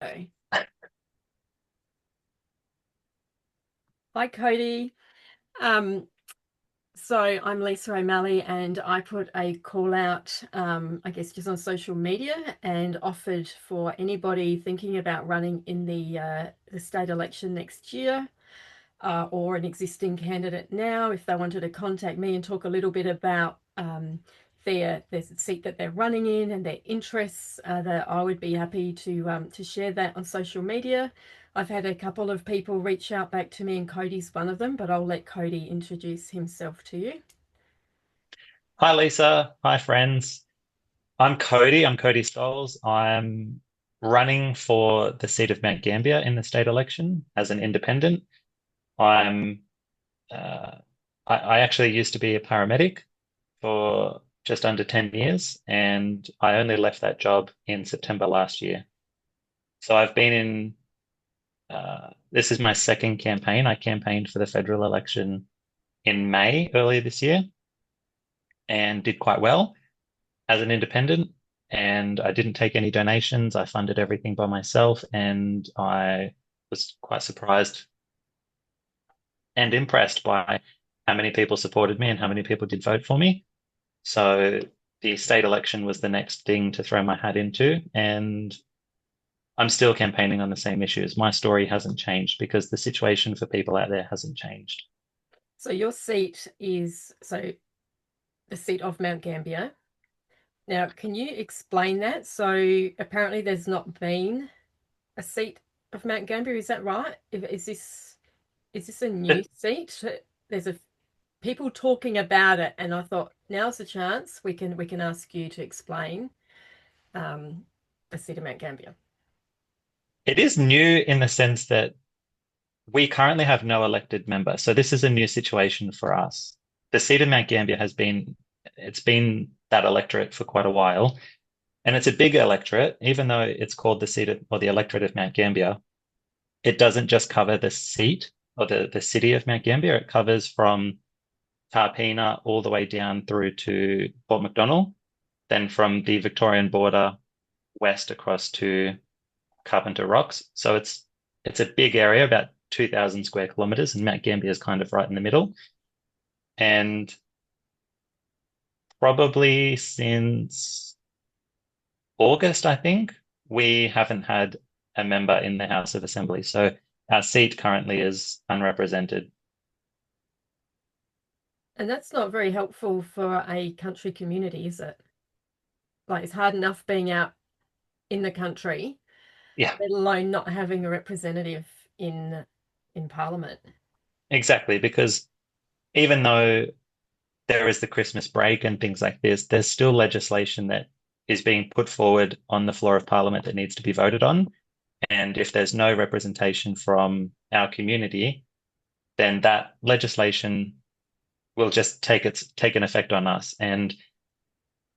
Okay. Hi, Cody. Um, so I'm Lisa O'Malley, and I put a call out, I guess, just on social media, and offered for anybody thinking about running in the state election next year, or an existing candidate now, if they wanted to contact me and talk a little bit about their seat that they're running in and their interests, that I would be happy to share that on social media. I've had a couple of people reach out back to me, and Cody's one of them, but I'll let Cody introduce himself to you. Hi, Lisa. Hi, friends. I'm Cody. I'm Cody Scholes. I'm running for the seat of Mount Gambier in the state election as an independent. I'm uh, I actually used to be a paramedic for just under 10 years, and I only left that job in September last year. So I've been in this is my second campaign. I campaigned for the federal election in May earlier this year and did quite well as an independent, and I didn't take any donations. I funded everything by myself, and I was quite surprised and impressed by how many people supported me and how many people did vote for me. So the state election was the next thing to throw my hat into, and I'm still campaigning on the same issues. My story hasn't changed because the situation for people out there hasn't changed. So your seat is the seat of Mount Gambier. Now, can you explain that? So apparently there's not been a seat of Mount Gambier, is that right? Is this a new But seat? There's a people talking about it, and I thought now's the chance we can ask you to explain um, the seat of Mount Gambier. it is new in the sense that we currently have no elected member, so this is a new situation for us. The seat of Mount Gambier it's been that electorate for quite a while, and it's a big electorate, even though it's called the seat of, or the electorate of Mount Gambier. It doesn't just cover the seat or the city of Mount Gambier. It covers from Tarpeena all the way down through to Port Macdonald, then from the Victorian border west across to Carpenter Rocks. So it's a big area, about 2,000 square kilometers, and Mount Gambier is kind of right in the middle. And probably since August, I think, we haven't had a member in the House of Assembly. So our seat currently is unrepresented. And that's not very helpful for a country community, is it? Like it's hard enough being out in the country, Yeah, let alone not having a representative in in Parliament. exactly. Because even though there is the Christmas break and things like this, there's still legislation that is being put forward on the floor of Parliament that needs to be voted on. And if there's no representation from our community, then that legislation will just take an effect on us. And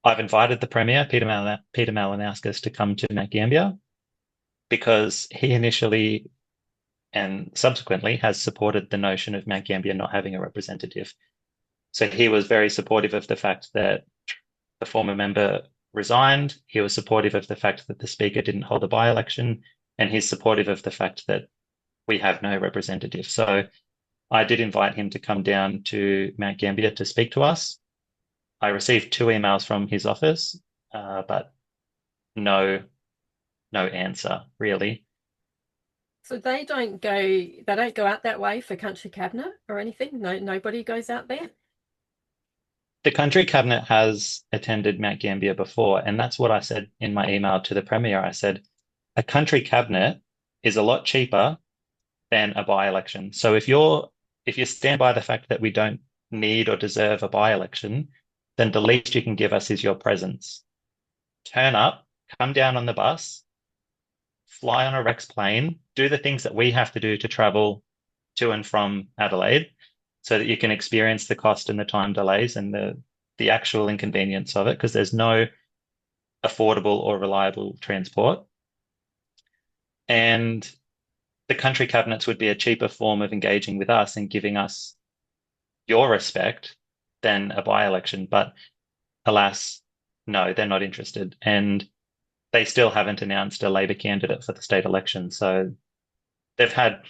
I've invited the Premier, Peter Malinauskas, to come to Mount Gambier because he initially and subsequently has supported the notion of Mount Gambier not having a representative. So he was very supportive of the fact that the former member resigned. He was supportive of the fact that the Speaker didn't hold a by-election, and he's supportive of the fact that we have no representative. So I did invite him to come down to Mount Gambier to speak to us. I received two emails from his office, but no, no answer really. So they don't go out that way for country cabinet or anything. No, nobody goes out there. The country cabinet has attended Mount Gambier before, and that's what I said in my email to the Premier. I said, a country cabinet is a lot cheaper than a by-election. So if you stand by the fact that we don't need or deserve a by-election, then the least you can give us is your presence. Turn up, come down on the bus, fly on a Rex plane, do the things that we have to do to travel to and from Adelaide so that you can experience the cost and the time delays and the actual inconvenience of it because there's no affordable or reliable transport. And the country cabinets would be a cheaper form of engaging with us and giving us your respect than a by-election. But alas, no, they're not interested. And they still haven't announced a Labor candidate for the state election. So they've had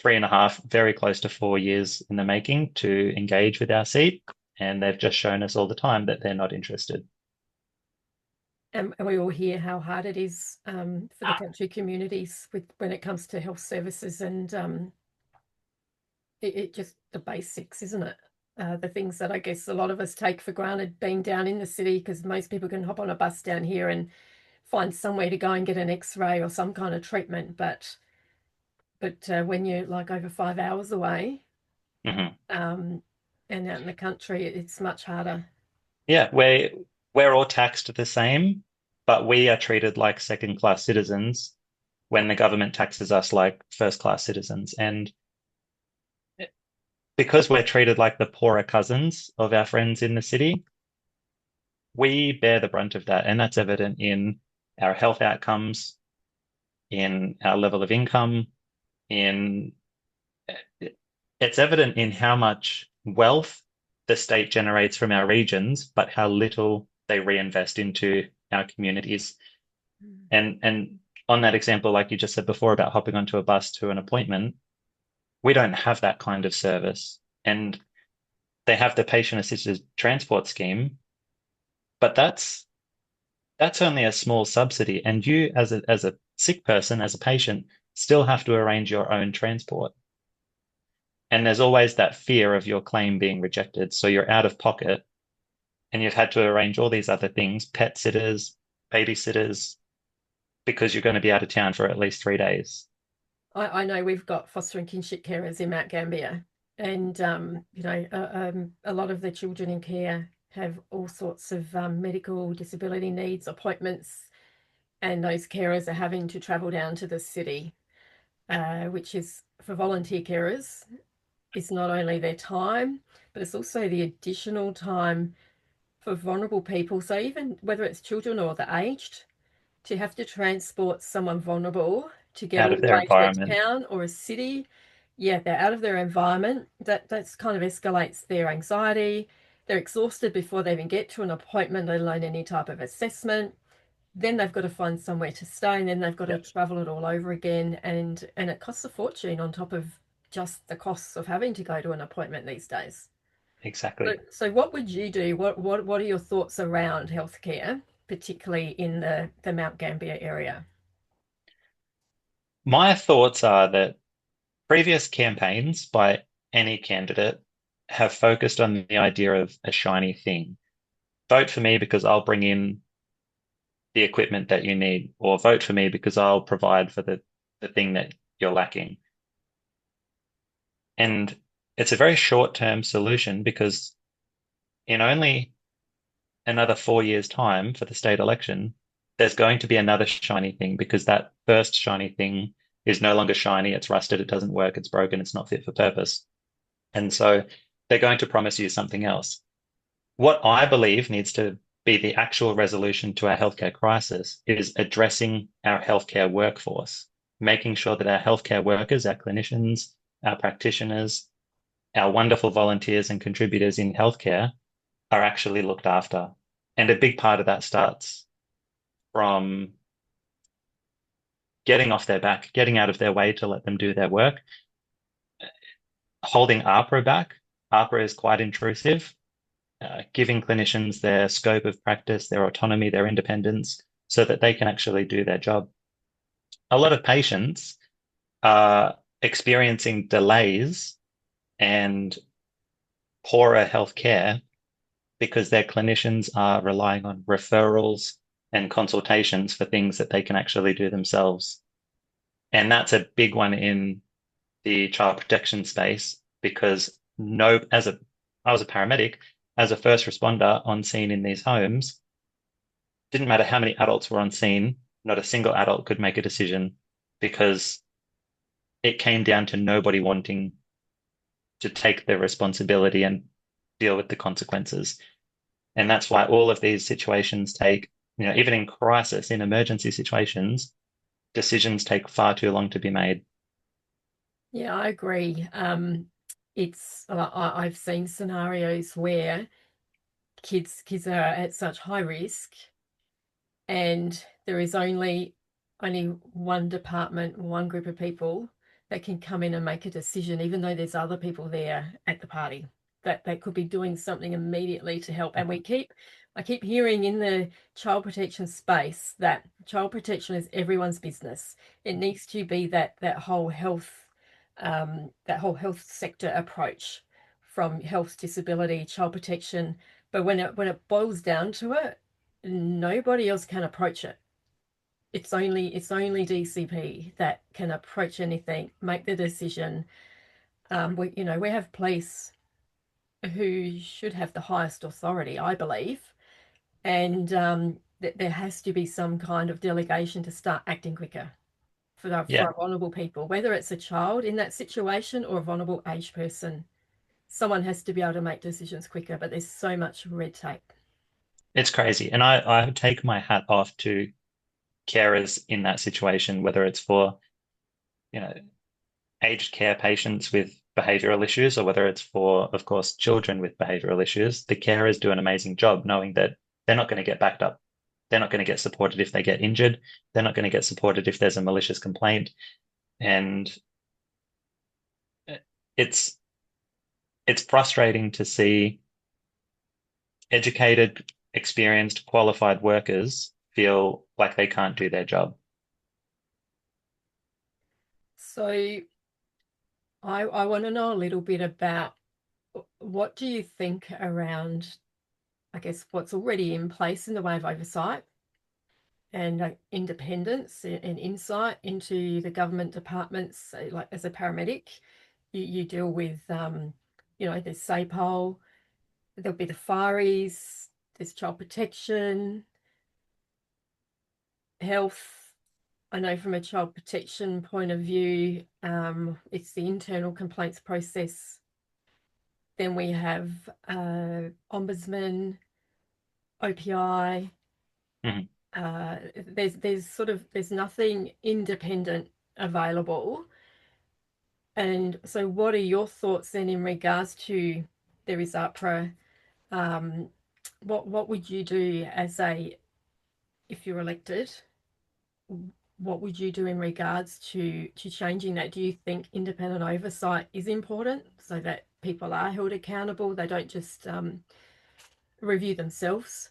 3.5, very close to 4 years in the making to engage with our seat. And they've just shown us all the time that they're not interested. And we all hear how hard it is for the country communities with when it comes to health services and it just the basics, isn't it? The things that I guess a lot of us take for granted being down in the city because most people can hop on a bus down here and find somewhere to go and get an X-ray or some kind of treatment. But when you're like over 5 hours away Mhm. um, and out in the country, it's much harder. Yeah, we're all taxed the same, but we are treated like second class citizens when the government taxes us like first class citizens. And because we're treated like the poorer cousins of our friends in the city, we bear the brunt of that. And that's evident in our health outcomes, in our level of income, in it's evident in how much wealth the state generates from our regions, but how little they reinvest into our communities. And on that example, like you just said before about hopping onto a bus to an appointment, we don't have that kind of service. And they have the patient assisted transport scheme, but that's only a small subsidy. And you as a sick person, as a patient, still have to arrange your own transport. And there's always that fear of your claim being rejected. So you're out of pocket and you've had to arrange all these other things, pet sitters, babysitters, because you're going to be out of town for at least 3 days. I know we've got foster and kinship carers in Mount Gambier, and a lot of the children in care have all sorts of medical disability needs, appointments, and those carers are having to travel down to the city, which is for volunteer carers. It's not only their time, but it's also the additional time for vulnerable people. So even whether it's children or the aged, to have to transport someone vulnerable to get Out all of the their way to a environment. town or a city, yeah, they're out of their environment. That's kind of escalates their anxiety. They're exhausted before they even get to an appointment, let alone any type of assessment. Then they've got to find somewhere to stay, and then they've got Yeah, to travel it all over again, and it costs a fortune on top of just the costs of having to go to an appointment these days. So, exactly. so what would you do? What are your thoughts around healthcare, particularly in the Mount Gambier area? My thoughts are that previous campaigns by any candidate have focused on the idea of a shiny thing. Vote for me because I'll bring in the equipment that you need, or vote for me because I'll provide for the thing that you're lacking. And it's a very short-term solution because in only another 4 years' time for the state election, there's going to be another shiny thing because that first shiny thing is no longer shiny, it's rusted, it doesn't work, it's broken, it's not fit for purpose. And so they're going to promise you something else. What I believe needs to be the actual resolution to our healthcare crisis is addressing our healthcare workforce, making sure that our healthcare workers, our clinicians, our practitioners, our wonderful volunteers and contributors in healthcare are actually looked after. And a big part of that starts from getting off their back, getting out of their way to let them do their work, holding APRA back. APRA is quite intrusive, giving clinicians their scope of practice, their autonomy, their independence, so that they can actually do their job. A lot of patients are experiencing delays and poorer healthcare because their clinicians are relying on referrals and consultations for things that they can actually do themselves. And that's a big one in the child protection space because no, I was a paramedic, as a first responder on scene in these homes, didn't matter how many adults were on scene, not a single adult could make a decision because it came down to nobody wanting to take the responsibility and deal with the consequences. And that's why all of these situations take, even in crisis, in emergency situations, decisions take far too long to be made. Yeah, I agree. I've seen scenarios where kids are at such high risk, and there is only one department, one group of people that can come in and make a decision, even though there's other people there at the party that they could be doing something immediately to help. And I keep hearing in the child protection space that child protection is everyone's business. It needs to be that whole health sector approach from health, disability, child protection. But when it boils down to it, nobody else can approach it. It's only DCP that can approach anything, make the decision. We have police who should have the highest authority, I believe, and there has to be some kind of delegation to start acting quicker for Yeah, our vulnerable people, whether it's a child in that situation or a vulnerable age person. Someone has to be able to make decisions quicker, but there's so much red tape. it's crazy. And I take my hat off to carers in that situation, whether it's for, you know, aged care patients with behavioral issues or whether it's for, of course, children with behavioral issues. The carers do an amazing job knowing that they're not going to get backed up. They're not going to get supported if they get injured. They're not going to get supported if there's a malicious complaint. And it's it's frustrating to see educated, experienced, qualified workers feel like they can't do their job. So I want to know a little bit about what do you think around, I guess, what's already in place in the way of oversight and independence and insight into the government departments. Like as a paramedic, you deal with, there's SAPOL, there'll be the fireys, there's child protection, health. I know from a child protection point of view, it's the internal complaints process. Then we have ombudsman, OPI. Mhm. There's nothing independent available. And so, what are your thoughts then in regards to there is APRA? Um, what would you do if you're elected? What would you do in regards to changing that? Do you think independent oversight is important so that people are held accountable? They don't just review themselves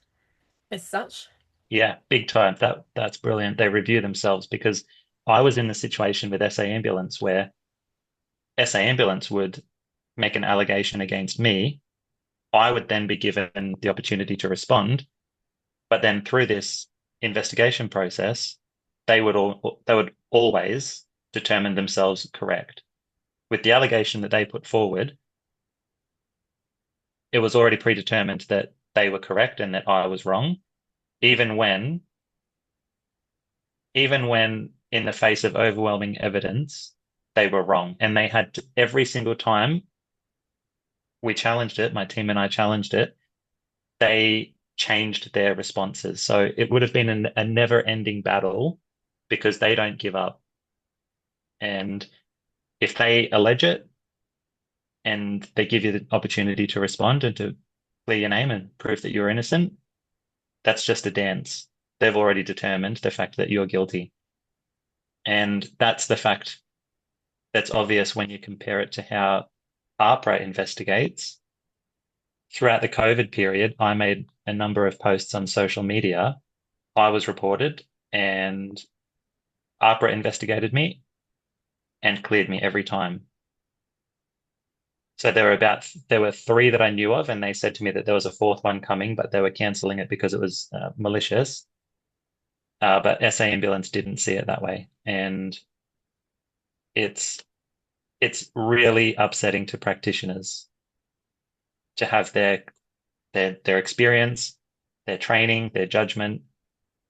as such. Yeah, big time. That's brilliant. They review themselves because I was in the situation with SA Ambulance where SA Ambulance would make an allegation against me. I would then be given the opportunity to respond, but then through this investigation process, they would always determine themselves correct. With the allegation that they put forward, it was already predetermined that they were correct and that I was wrong, even when even when in the face of overwhelming evidence, they were wrong. And they had to, every single time we challenged it, my team and I challenged it, they changed their responses. So it would have been a never-ending battle because they don't give up. And if they allege it and they give you the opportunity to respond and to clear your name and prove that you're innocent, that's just a dance. They've already determined the fact that you're guilty. And that's the fact that's obvious when you compare it to how APRA investigates. Throughout the COVID period, I made a number of posts on social media. I was reported, and APRA investigated me and cleared me every time. So there were three that I knew of, and they said to me that there was a fourth one coming, but they were canceling it because it was malicious. But SA Ambulance didn't see it that way, and it's it's really upsetting to practitioners to have their experience, their training, their judgment,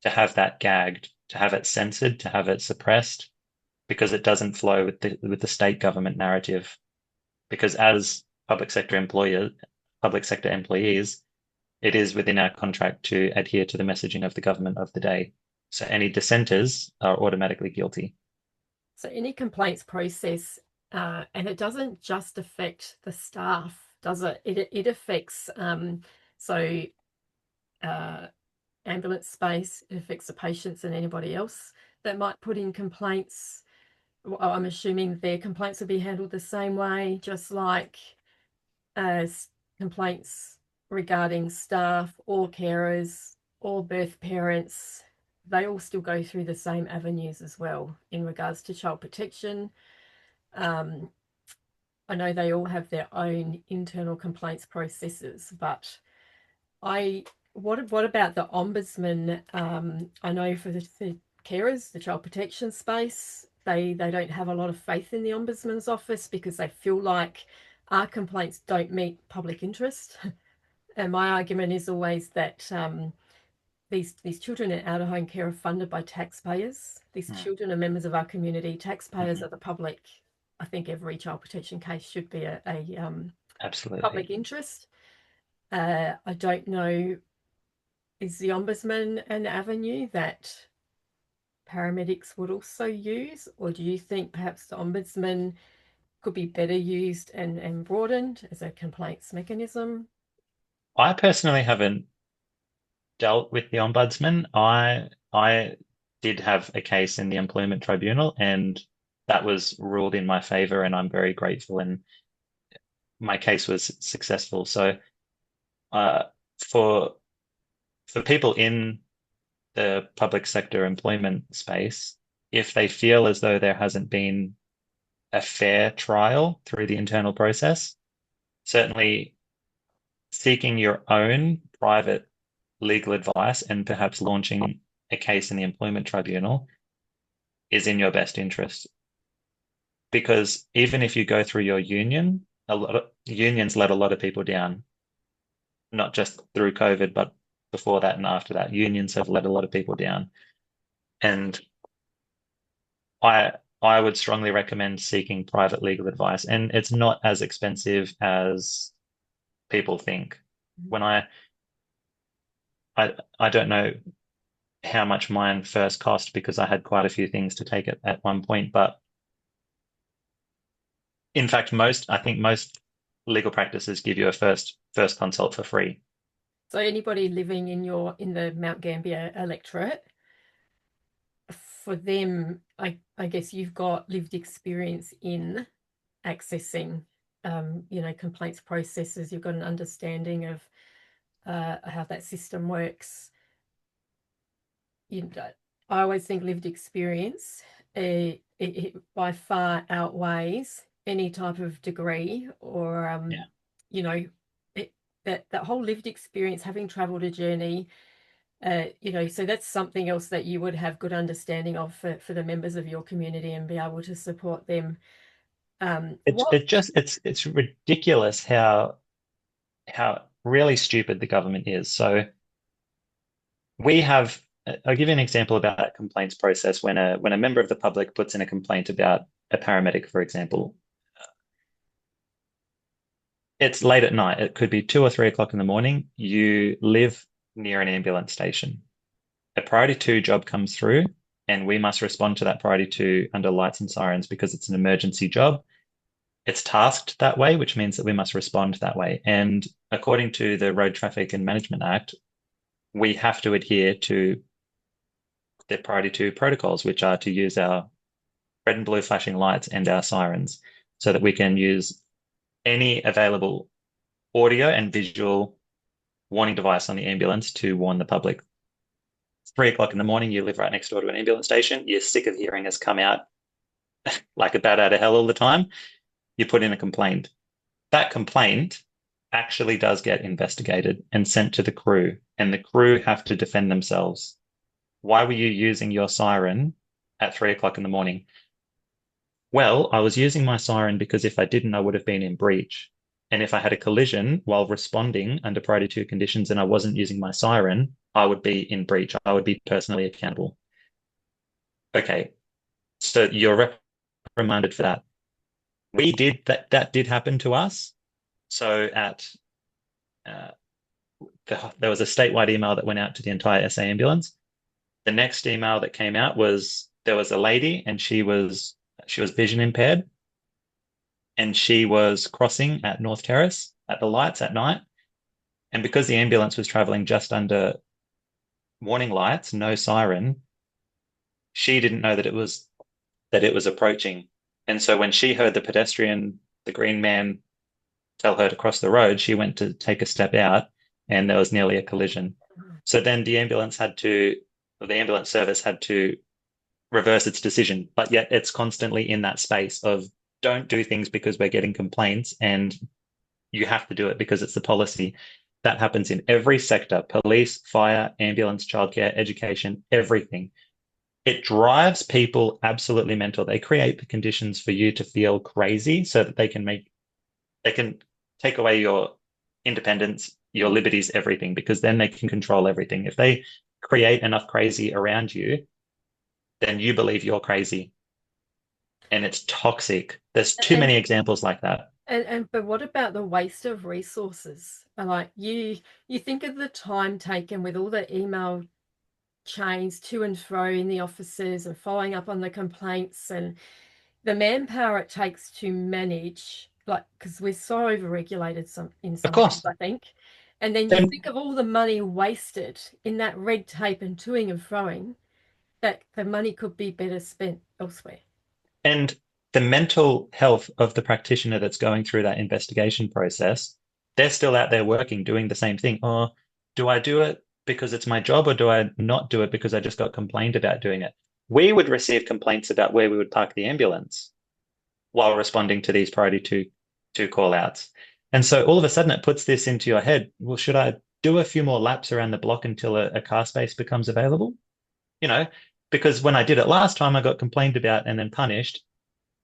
to have that gagged, to have it censored, to have it suppressed, because it doesn't flow with the state government narrative. Because as public sector employees, it is within our contract to adhere to the messaging of the government of the day. So any dissenters are automatically guilty. So any complaints process, and it doesn't just affect the staff, does it? It affects so uh, ambulance space. It affects the patients and anybody else that might put in complaints. Well, I'm assuming their complaints will be handled the same way, just like as complaints regarding staff or carers or birth parents. They all still go through the same avenues as well in regards to child protection. Um, I know they all have their own internal complaints processes, but I what about the ombudsman? I know for the carers, the child protection space, they don't have a lot of faith in the ombudsman's office because they feel like our complaints don't meet public interest. And my argument is always that these children in out of home care are funded by taxpayers. These Mm. children are members of our community. Taxpayers Mhm. are the public. I think every child protection case should be a Absolutely. public interest. I don't know, is the ombudsman an avenue that paramedics would also use, or do you think perhaps the ombudsman could be better used and broadened as a complaints mechanism? I personally haven't dealt with the ombudsman. I did have a case in the employment tribunal, and that was ruled in my favor, and I'm very grateful, and my case was successful. So, uh, for for people in the public sector employment space, if they feel as though there hasn't been a fair trial through the internal process, certainly seeking your own private legal advice and perhaps launching a case in the employment tribunal is in your best interest. Because even if you go through your union, a lot of unions let a lot of people down, not just through COVID, but before that and after that. Unions have let a lot of people down. And I would strongly recommend seeking private legal advice. And it's not as expensive as people think. When I don't know how much mine first cost because I had quite a few things to take at one point, but in fact, I think most legal practices give you a first consult for free. So anybody living in the Mount Gambier electorate, for them, I guess you've got lived experience in accessing, complaints processes. You've got an understanding of how that system works. You I always think lived experience it by far outweighs any type of degree or Yeah. you know it, that whole lived experience, having traveled a journey. So that's something else that you would have good understanding of for the members of your community and be able to support them. It's What it just it's ridiculous how really stupid the government is. So we have I'll give you an example about that complaints process when a member of the public puts in a complaint about a paramedic, for example. It's late at night. It could be 2 or 3 o'clock in the morning. You live near an ambulance station. A priority two job comes through, and we must respond to that priority two under lights and sirens because it's an emergency job. It's tasked that way, which means that we must respond that way. And according to the Road Traffic and Management Act, we have to adhere to the priority two protocols, which are to use our red and blue flashing lights and our sirens so that we can use any available audio and visual warning device on the ambulance to warn the public. 3 o'clock in the morning, you live right next door to an ambulance station, you're sick of hearing us come out like a bat out of hell all the time, you put in a complaint. That complaint actually does get investigated and sent to the crew, and the crew have to defend themselves. Why were you using your siren at 3 o'clock in the morning? Well, I was using my siren because if I didn't, I would have been in breach. And if I had a collision while responding under priority two conditions and I wasn't using my siren, I would be in breach. I would be personally accountable. Okay, so you're reprimanded for that. We did that. That did happen to us. So uh, there was a statewide email that went out to the entire SA ambulance. The next email that came out was there was a lady and she was vision impaired and she was crossing at North Terrace at the lights at night. And because the ambulance was traveling just under warning lights, no siren, she didn't know that it was approaching. And so when she heard the pedestrian, the green man, tell her to cross the road, she went to take a step out and there was nearly a collision. So then the ambulance service had to reverse its decision, but yet it's constantly in that space of don't do things because we're getting complaints and you have to do it because it's the policy. That happens in every sector: police, fire, ambulance, childcare, education, everything. It drives people absolutely mental. They create the conditions for you to feel crazy so that they can take away your independence, your Mm. liberties, everything, because then they can control everything. If they create enough crazy around you, then you believe you're crazy and it's toxic. There's too And many examples like that. but what about the waste of resources? Like you think of the time taken with all the email chains to and fro in the offices and following up on the complaints and the manpower it takes to manage, like, because we're so overregulated in Of some things, course. I think. And then you Then think of all the money wasted in that red tape and toing and froing, that the money could be better spent elsewhere. and the mental health of the practitioner that's going through that investigation process, they're still out there working, doing the same thing. Or do I do it because it's my job, or do I not do it because I just got complained about doing it? We would receive complaints about where we would park the ambulance while responding to these priority two call outs. And so all of a sudden it puts this into your head. Well, should I do a few more laps around the block until a car space becomes available? You know, because when I did it last time, I got complained about and then punished.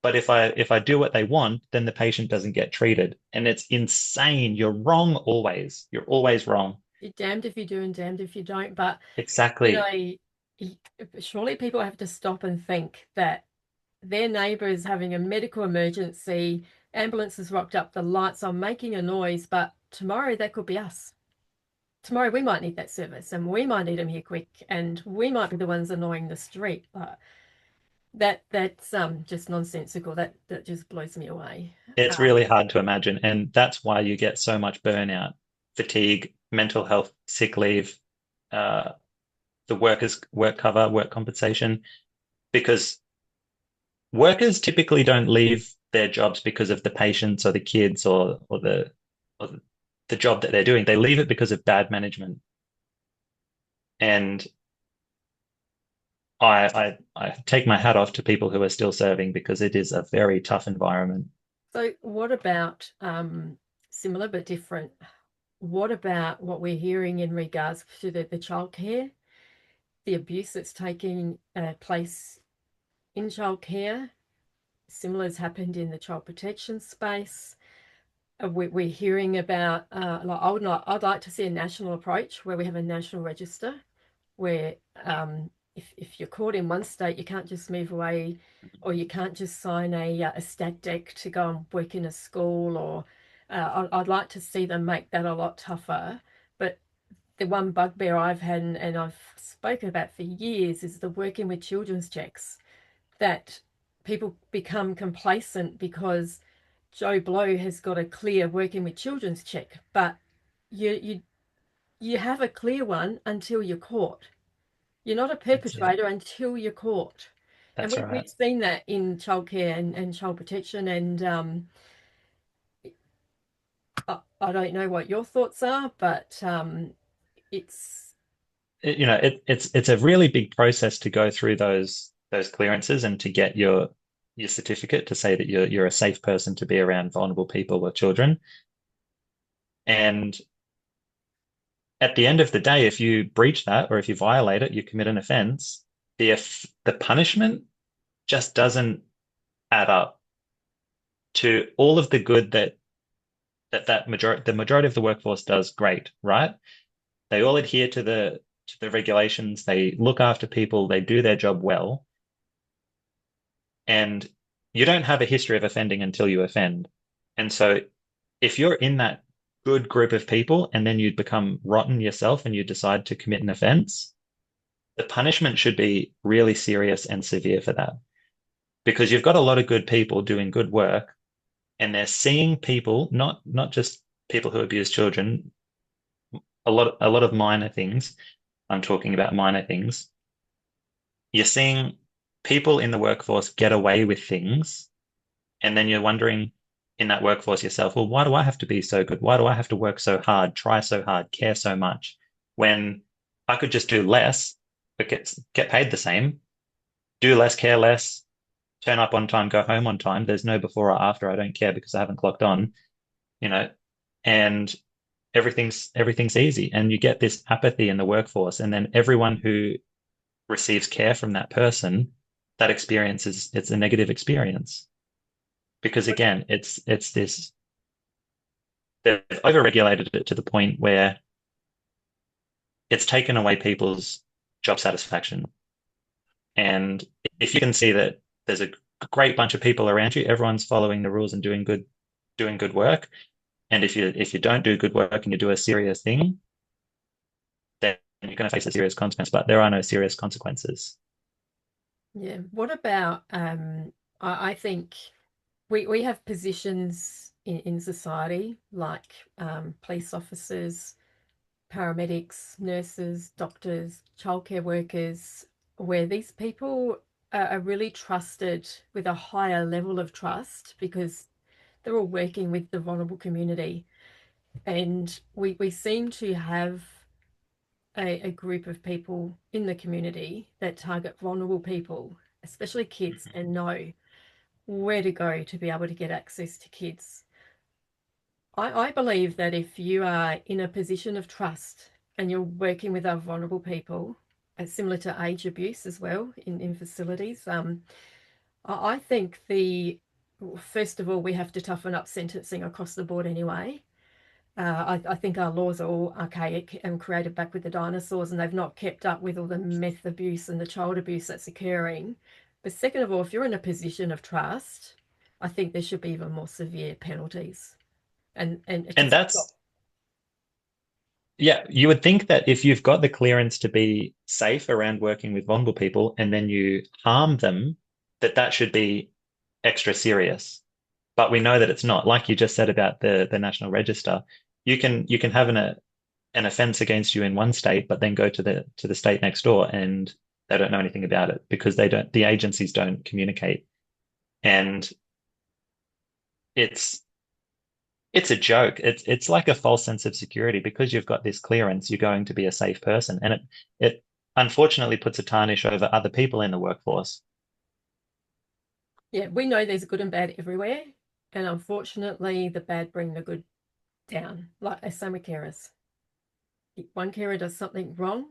But if I do what they want, then the patient doesn't get treated. And it's insane. You're wrong always. You're always wrong. You're damned if you do and damned if you don't. But, you Exactly. know, surely people have to stop and think that their neighbour is having a medical emergency, ambulance has rocked up, the lights are making a noise, but tomorrow that could be us. Tomorrow we might need that service and we might need them here quick and we might be the ones annoying the street. That's just nonsensical. That just blows me away. It's Um, really hard to imagine. And that's why you get so much burnout, fatigue, mental health, sick leave, uh, the workers' work cover, work compensation, because workers typically don't leave their jobs because of the patients or the kids or the job that they're doing. They leave it because of bad management. And I take my hat off to people who are still serving because it is a very tough environment. so what about similar but different? What about what we're hearing in regards to the childcare, the abuse that's taking place in childcare? Similar has happened in the child protection space. We're hearing about like I'd like to see a national approach where we have a national register where if you're caught in one state, you can't just move away, or you can't just sign a stat deck to go and work in a school. Or I'd like to see them make that a lot tougher. But the one bugbear I've had and I've spoken about for years is the working with children's checks, that people become complacent because Joe Blow has got a clear working with children's check, but you you have a clear one until you're caught. You're not a That's it. perpetrator until you're caught. And That's we've right. seen that in childcare and child protection. And I don't know what your thoughts are, but it's It's a really big process to go through those clearances and to get your certificate to say that you're a safe person to be around vulnerable people or children. And at the end of the day, if you breach that or if you violate it, you commit an offense, the punishment just doesn't add up to all of the good the majority of the workforce does great, right? They all adhere to the regulations, they look after people, they do their job well, and you don't have a history of offending until you offend. And so if you're in that good group of people and then you become rotten yourself and you decide to commit an offense, the punishment should be really serious and severe for that. Because you've got a lot of good people doing good work and they're seeing people, not just people who abuse children, a lot of minor things, I'm talking about minor things. You're seeing people in the workforce get away with things, and then you're wondering in that workforce yourself, well, why do I have to be so good? Why do I have to work so hard, try so hard, care so much when I could just do less, but get paid the same, do less, care less, turn up on time, go home on time. There's no before or after. I don't care because I haven't clocked on, you know, and everything's easy. And you get this apathy in the workforce, and then everyone who receives care from that person, that experience is it's a negative experience because again, it's this they've overregulated it to the point where it's taken away people's job satisfaction. And if you can see that there's a great bunch of people around you, everyone's following the rules and doing good work. And if you don't do good work and you do a serious thing, then you're going to face a serious consequence. But there are no serious consequences. Yeah. What about I think we have positions in society like police officers, paramedics, nurses, doctors, childcare workers, where these people are really trusted with a higher level of trust because they're all working with the vulnerable community. And we seem to have a group of people in the community that target vulnerable people, especially kids, and know where to go to be able to get access to kids. I believe that if you are in a position of trust and you're working with our vulnerable people, similar to age abuse as well in facilities, I think first of all, we have to toughen up sentencing across the board anyway. I think our laws are all archaic and created back with the dinosaurs, and they've not kept up with all the meth abuse and the child abuse that's occurring. But second of all, if you're in a position of trust, I think there should be even more severe penalties and And just stop. yeah, you would think that if you've got the clearance to be safe around working with vulnerable people and then you harm them, that should be extra serious. But we know that it's not. Like you just said about the National Register, you can have an offense against you in one state, but then go to the state next door and they don't know anything about it because the agencies don't communicate. And it's it's a joke. It's like a false sense of security because you've got this clearance, you're going to be a safe person. And it unfortunately puts a tarnish over other people in the workforce. Yeah, we know there's good and bad everywhere, and unfortunately, the bad bring the good down. Like as same with carers, if one carer does something wrong,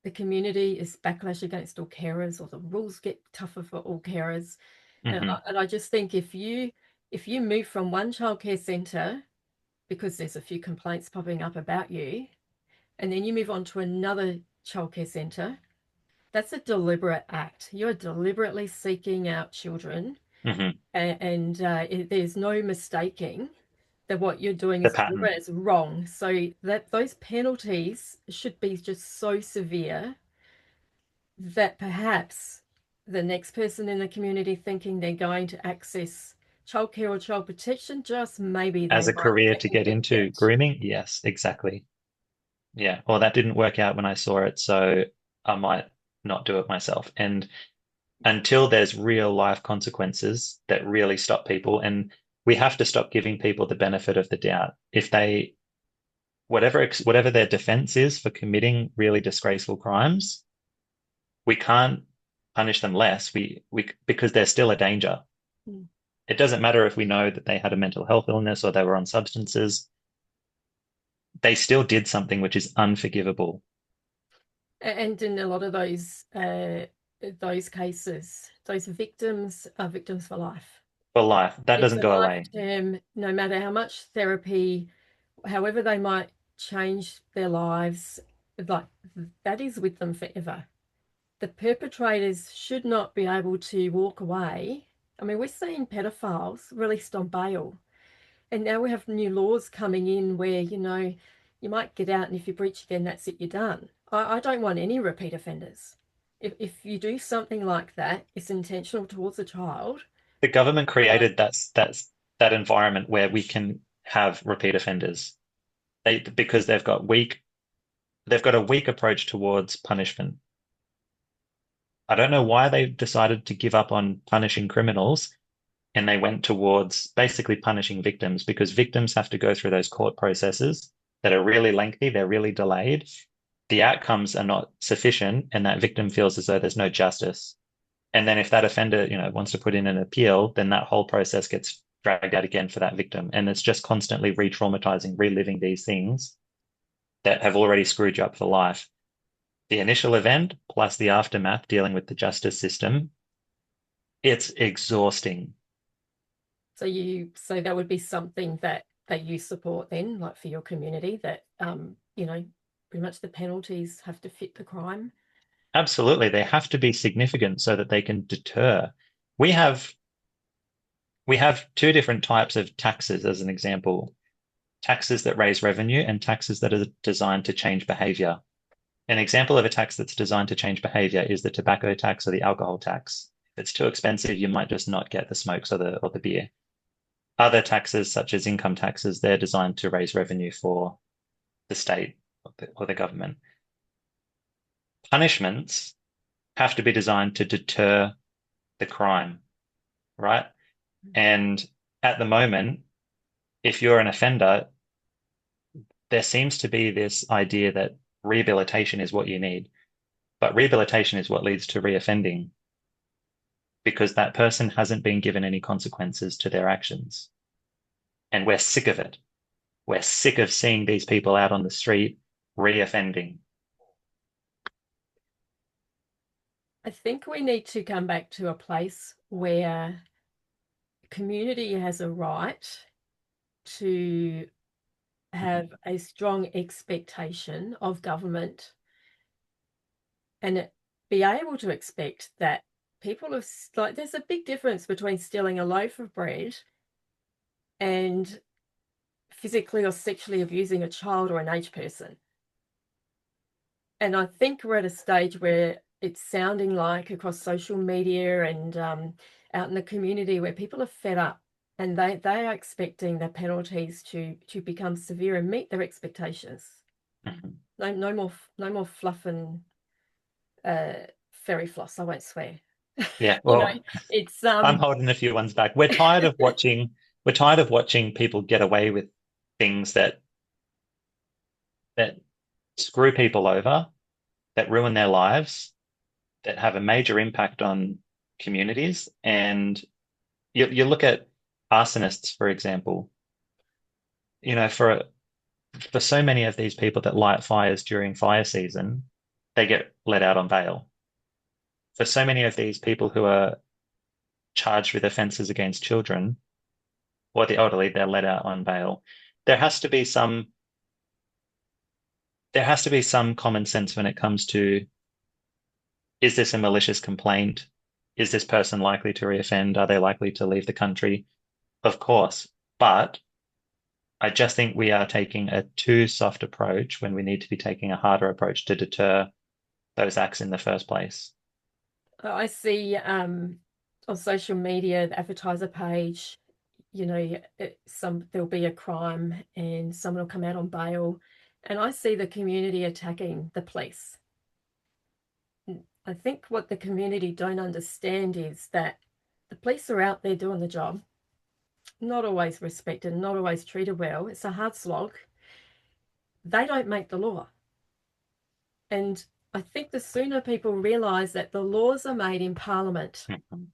the community is backlash against all carers, or the rules get tougher for all carers. Hmm. And I just think if you move from one childcare centre because there's a few complaints popping up about you, and then you move on to another childcare centre, that's a deliberate act. You're deliberately seeking out children, Hmm. and there's no mistaking that what you're doing The is pattern. deliberate, it's wrong. So that those penalties should be just so severe that perhaps the next person in the community thinking they're going to access childcare or child protection, just maybe they As a might career to second get guess into it. grooming, yes, exactly. Yeah. Well, that didn't work out when I saw it, so I might not do it myself. And until there's real life consequences that really stop people, and we have to stop giving people the benefit of the doubt. If they whatever their defense is for committing really disgraceful crimes, we can't punish them less. We because they're still a danger. Mm. It doesn't matter if we know that they had a mental health illness or they were on substances. They still did something which is unforgivable And in a lot of those cases, those victims are victims for life. for life. That It's doesn't a go life away. term, no matter how much therapy, however they might change their lives, like that is with them forever. The perpetrators should not be able to walk away. I mean, we're seeing pedophiles released on bail, and now we have new laws coming in where, you might get out, and if you breach again, that's it, you're done. I don't want any repeat offenders. If you do something like that, it's intentional towards a child. The government Uh, created that environment where we can have repeat offenders. Because they've got a weak approach towards punishment. I don't know why they decided to give up on punishing criminals and they went towards basically punishing victims because victims have to go through those court processes that are really lengthy, they're really delayed. The outcomes are not sufficient, and that victim feels as though there's no justice. And then if that offender, wants to put in an appeal, then that whole process gets dragged out again for that victim. And it's just constantly re-traumatizing, reliving these things that have already screwed you up for life. The initial event plus the aftermath dealing with the justice system, it's exhausting. So that would be something that you support then, like for your community, that pretty much the penalties have to fit the crime. Absolutely. They have to be significant so that they can deter. We have we have two different types of taxes as an example. Taxes that raise revenue and taxes that are designed to change behavior. An example of a tax that's designed to change behavior is the tobacco tax or the alcohol tax. If it's too expensive, you might just not get the smokes or the beer. Other taxes, such as income taxes, they're designed to raise revenue for the state or the government. Punishments have to be designed to deter the crime, right? And at the moment, if you're an offender, there seems to be this idea that rehabilitation is what you need, but rehabilitation is what leads to reoffending because that person hasn't been given any consequences to their actions. And we're sick of it. We're sick of seeing these people out on the street reoffending. I think we need to come back to a place where community has a right to have a strong expectation of government and be able to expect that people have, like, there's a big difference between stealing a loaf of bread and physically or sexually abusing a child or an aged person. And I think we're at a stage where it's sounding like across social media and out in the community where people are fed up and they are expecting the penalties to become severe and meet their expectations. Mhm. No more fluff and fairy floss. I won't swear. Yeah, You know, well, it's I'm holding a few ones back. We're tired of watching people get away with things that screw people over, that ruin their lives, that have a major impact on communities. And you look at arsonists, for example, for so many of these people that light fires during fire season, they get let out on bail. For so many of these people who are charged with offences against children or the elderly, they're let out on bail. There has to be some there has to be some common sense when it comes to, is this a malicious complaint? Is this person likely to reoffend? Are they likely to leave the country? Of course. But I just think we are taking a too soft approach when we need to be taking a harder approach to deter those acts in the first place. I see on social media, the advertiser page, there'll be a crime and someone will come out on bail, and I see the community attacking the police. I think what the community don't understand is that the police are out there doing the job, not always respected, not always treated well. It's a hard slog. They don't make the law. And I think the sooner people realize that the laws are made in Parliament, Mhm.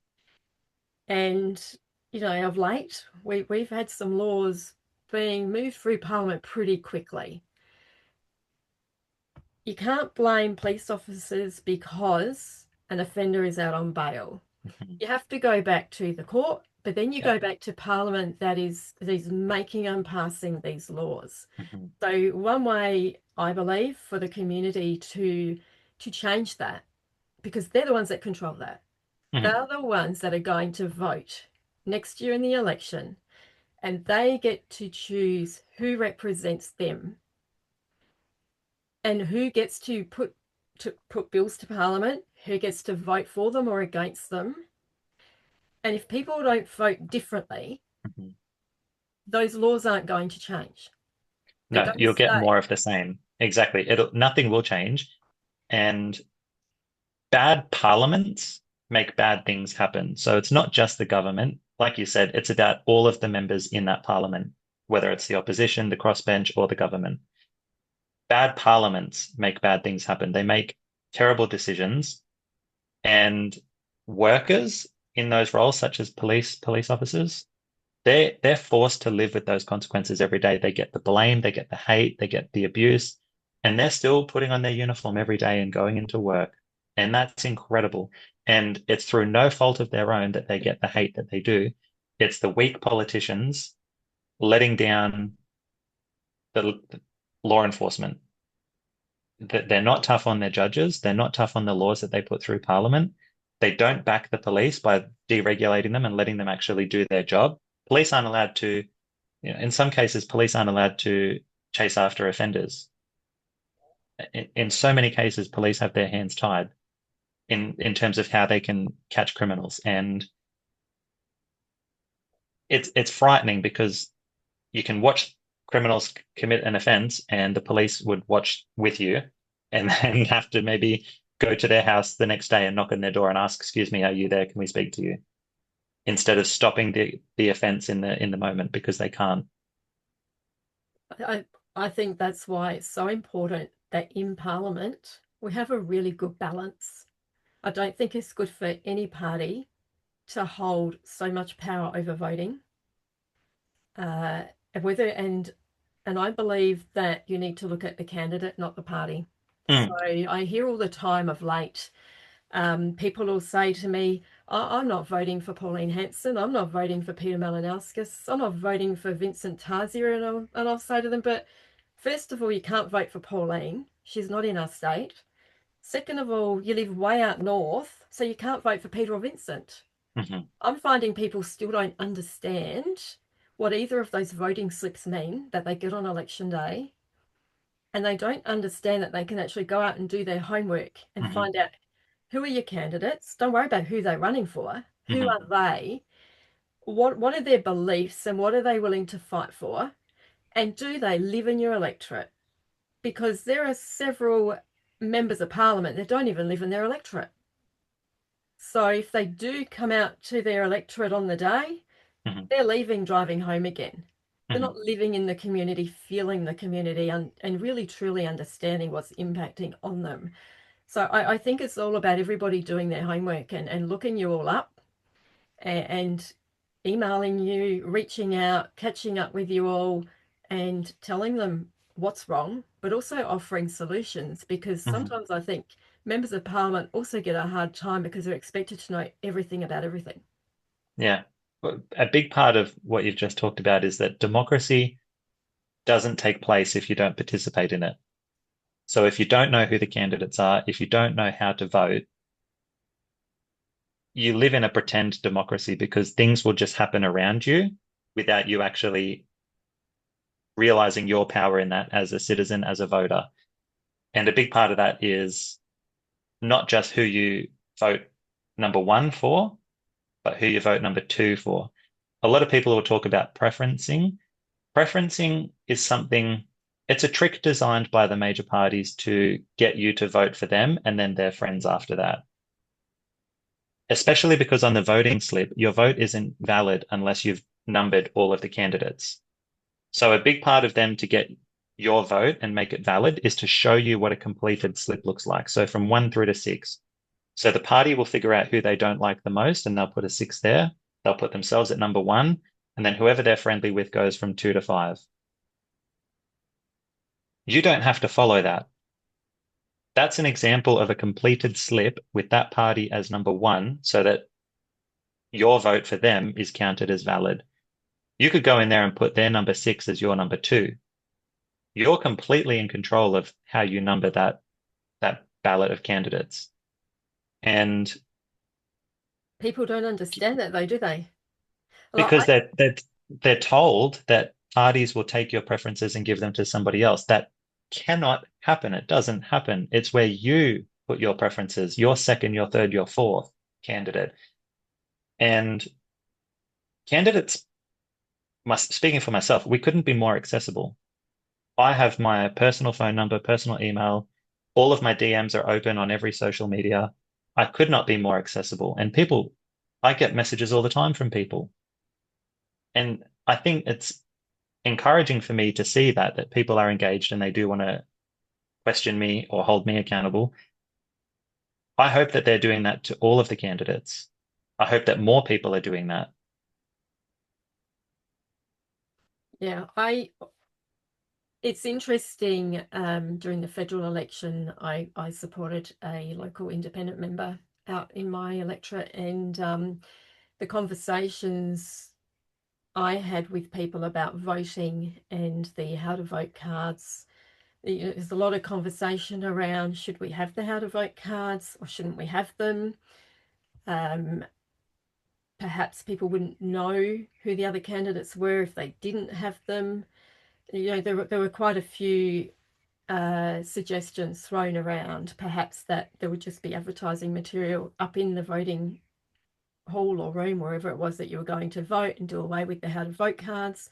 and of late we've had some laws being moved through Parliament pretty quickly. You can't blame police officers because an offender is out on bail. Mhm. You have to go back to the court, but then you Yeah. go back to Parliament that is making and passing these laws. Mhm. So one way, I believe, for the community to change that, because they're the ones that control that. Mhm. They're the ones that are going to vote next year in the election, and they get to choose who represents them and who gets to put bills to Parliament, who gets to vote for them or against them. And if people don't vote differently, Mhm. those laws aren't going to change. They're No, going to you'll get stay. more of the same. exactly. Nothing will change. And bad parliaments make bad things happen. So it's not just the government. Like you said, it's about all of the members in that parliament, whether it's the opposition, the crossbench, or the government. Bad parliaments make bad things happen. They make terrible decisions, and workers in those roles, such as police officers, they're forced to live with those consequences every day. They get the blame, they get the hate, they get the abuse, and they're still putting on their uniform every day and going into work. And that's incredible. And it's through no fault of their own that they get the hate that they do. It's the weak politicians letting down the law enforcement. They're not tough on their judges. They're not tough on the laws that they put through Parliament. They don't back the police by deregulating them and letting them actually do their job. Police aren't allowed to, in some cases, police aren't allowed to chase after offenders. In so many cases, police have their hands tied in terms of how they can catch criminals. And it's frightening because you can watch criminals commit an offense and the police would watch with you and then have to maybe go to their house the next day and knock on their door and ask, "Excuse me, are you there? Can we speak to you?" Instead of stopping the offense in the moment because they can't. I, I think that's why it's so important that in Parliament we have a really good balance. I don't think it's good for any party to hold so much power over voting. Uh, whether and I believe that you need to look at the candidate, not the party. So Mm, I hear all the time of late, people will say to me, I'm not voting for Pauline Hanson. I'm not voting for Peter Malinauskas. I'm not voting for Vincent Tarzia. And I'll say to them, but first of all, you can't vote for Pauline. She's not in our state. Second of all, you live way out north, so you can't vote for Peter or Vincent. mhm, I'm finding people still don't understand what either of those voting slips mean that they get on election day, and they don't understand that they can actually go out and do their homework and mhm, find out who are your candidates. Don't worry about who they're running for. Who mhm, are they? What are their beliefs and what are they willing to fight for? And do they live in your electorate? Because there are several members of parliament that don't even live in their electorate. So if they do come out to their electorate on the day, mhm, they're leaving driving home again. They're mhm. not living in the community, feeling the community, and really truly understanding what's impacting on them. So I think it's all about everybody doing their homework and looking you all up and emailing you, reaching out, catching up with you all, and telling them what's wrong, but also offering solutions because Mhm. sometimes I think members of parliament also get a hard time because they're expected to know everything about everything. Yeah. Well, a big part of what you've just talked about is that democracy doesn't take place if you don't participate in it. So if you don't know who the candidates are, if you don't know how to vote, you live in a pretend democracy because things will just happen around you without you actually realizing your power in that as a citizen, as a voter. And a big part of that is not just who you vote number one for, but who you vote number two for. A lot of people will talk about preferencing. Preferencing is something, it's a trick designed by the major parties to get you to vote for them and then their friends after that. Especially because on the voting slip, your vote isn't valid unless you've numbered all of the candidates. So a big part of them to get your vote and make it valid is to show you what a completed slip looks like. So from one through to six. So the party will figure out who they don't like the most and they'll put a six there. They'll put themselves at number one. And then whoever they're friendly with goes from two to five. You don't have to follow that. That's an example of a completed slip with that party as number one so that your vote for them is counted as valid. You could go in there and put their number six as your number two. You're completely in control of how you number that ballot of candidates. And People don't understand that though, do they? Like, because they're told that parties will take your preferences and give them to somebody else. That cannot happen. It doesn't happen. It's where you put your preferences, your second, your third, your fourth candidate. And candidates, speaking for myself, we couldn't be more accessible. I have my personal phone number, personal email. All of my DMs are open on every social media. I could not be more accessible. And people, I get messages all the time from people. And I think it's encouraging for me to see that people are engaged and they do want to question me or hold me accountable. I hope that they're doing that to all of the candidates. I hope that more people are doing that. Yeah, I it's interesting. During the federal election, I supported a local independent member out in my electorate, and the conversations I had with people about voting and the how to vote cards. There's a lot of conversation around should we have the how to vote cards or shouldn't we have them? Um, Perhaps people wouldn't know who the other candidates were if they didn't have them. There were quite a few suggestions thrown around, perhaps that there would just be advertising material up in the voting hall or room, wherever it was that you were going to vote, and do away with the how to vote cards,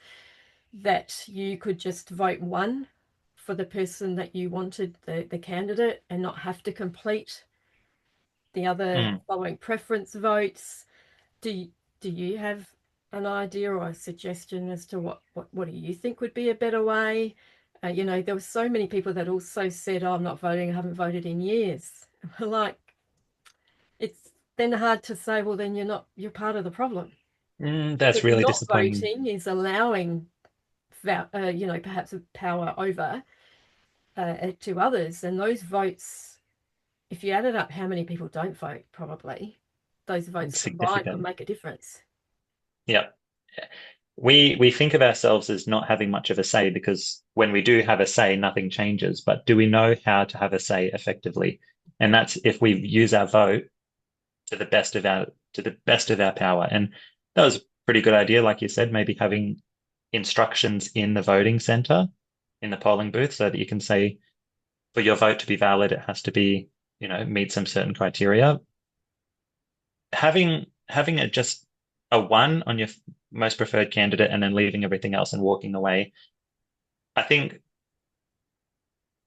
that you could just vote one for the person that you wanted, the candidate, and not have to complete the other Mm. following preference votes. Do you, do you have an idea or a suggestion as to what do you think would be a better way? There were so many people that also said, "Oh, I'm not voting. I haven't voted in years." Like, it's then hard to say, well, then you're part of the problem. That's Because really not disappointing. voting is allowing, perhaps a power over to others, and those votes, if you added up how many people don't vote, probably those votes It's combined would significant. make a difference. Yeah. We think of ourselves as not having much of a say because when we do have a say, nothing changes. But do we know how to have a say effectively? And that's if we use our vote to the best of our power. And that was a pretty good idea, like you said, maybe having instructions in the voting center, in the polling booth, so that you can say for your vote to be valid, it has to be, meet some certain criteria. Having it just a one on your most preferred candidate and then leaving everything else and walking away. I think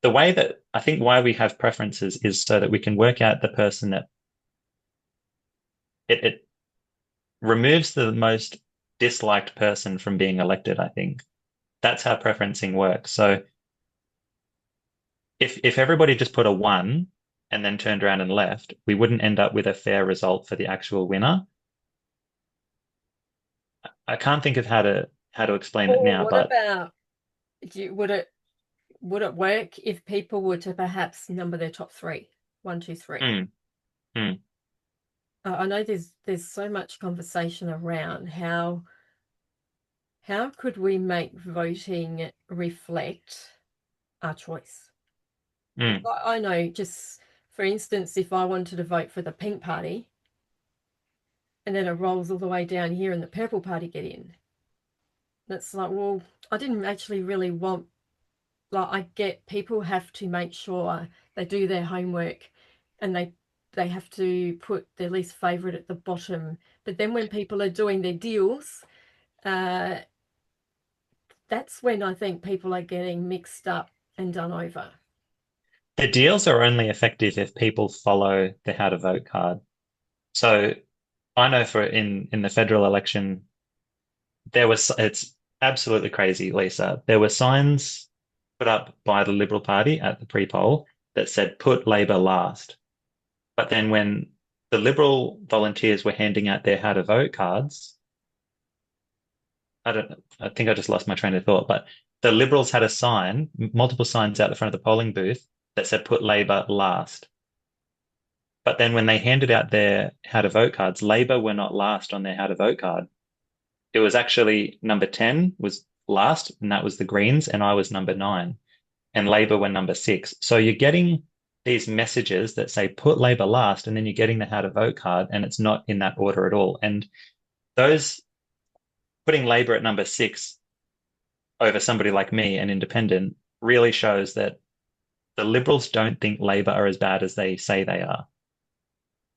I think why we have preferences is so that we can work out the person that it removes the most disliked person from being elected, I think. That's how preferencing works. So if everybody just put a one and then turned around and left, we wouldn't end up with a fair result for the actual winner. I can't think of how to explain it Or now, what but about, would it work if people were to perhaps number their top three, one, two, three? mm, mm, I know there's so much conversation around how could we make voting reflect our choice? Because mm. I know, just for instance, if I wanted to vote for the pink party and then it rolls all the way down here and the purple party get in, that's like, well, I didn't actually really want, like, I get people have to make sure they do their homework, and they have to put their least favorite at the bottom. But then when people are doing their deals, uh, that's when I think people are getting mixed up and done over. The deals are only effective if people follow the how to vote card. So I know for in the federal election, it's absolutely crazy, Lisa. There were signs put up by the Liberal Party at the pre-poll that said put Labor last. But then when the Liberal volunteers were handing out their how to vote cards, I think I just lost my train of thought, but the Liberals had a sign, multiple signs out the front of the polling booth that said put Labor last. But then when they handed out their how to vote cards, Labor were not last on their how to vote card. It was actually number 10 was last, and that was the Greens, and I was number 9, and Labor were number 6. So you're getting these messages that say put Labor last, and then you're getting the how to vote card, and it's not in that order at all. And those putting Labor at number 6 over somebody like me, an independent, really shows that the Liberals don't think Labor are as bad as they say they are.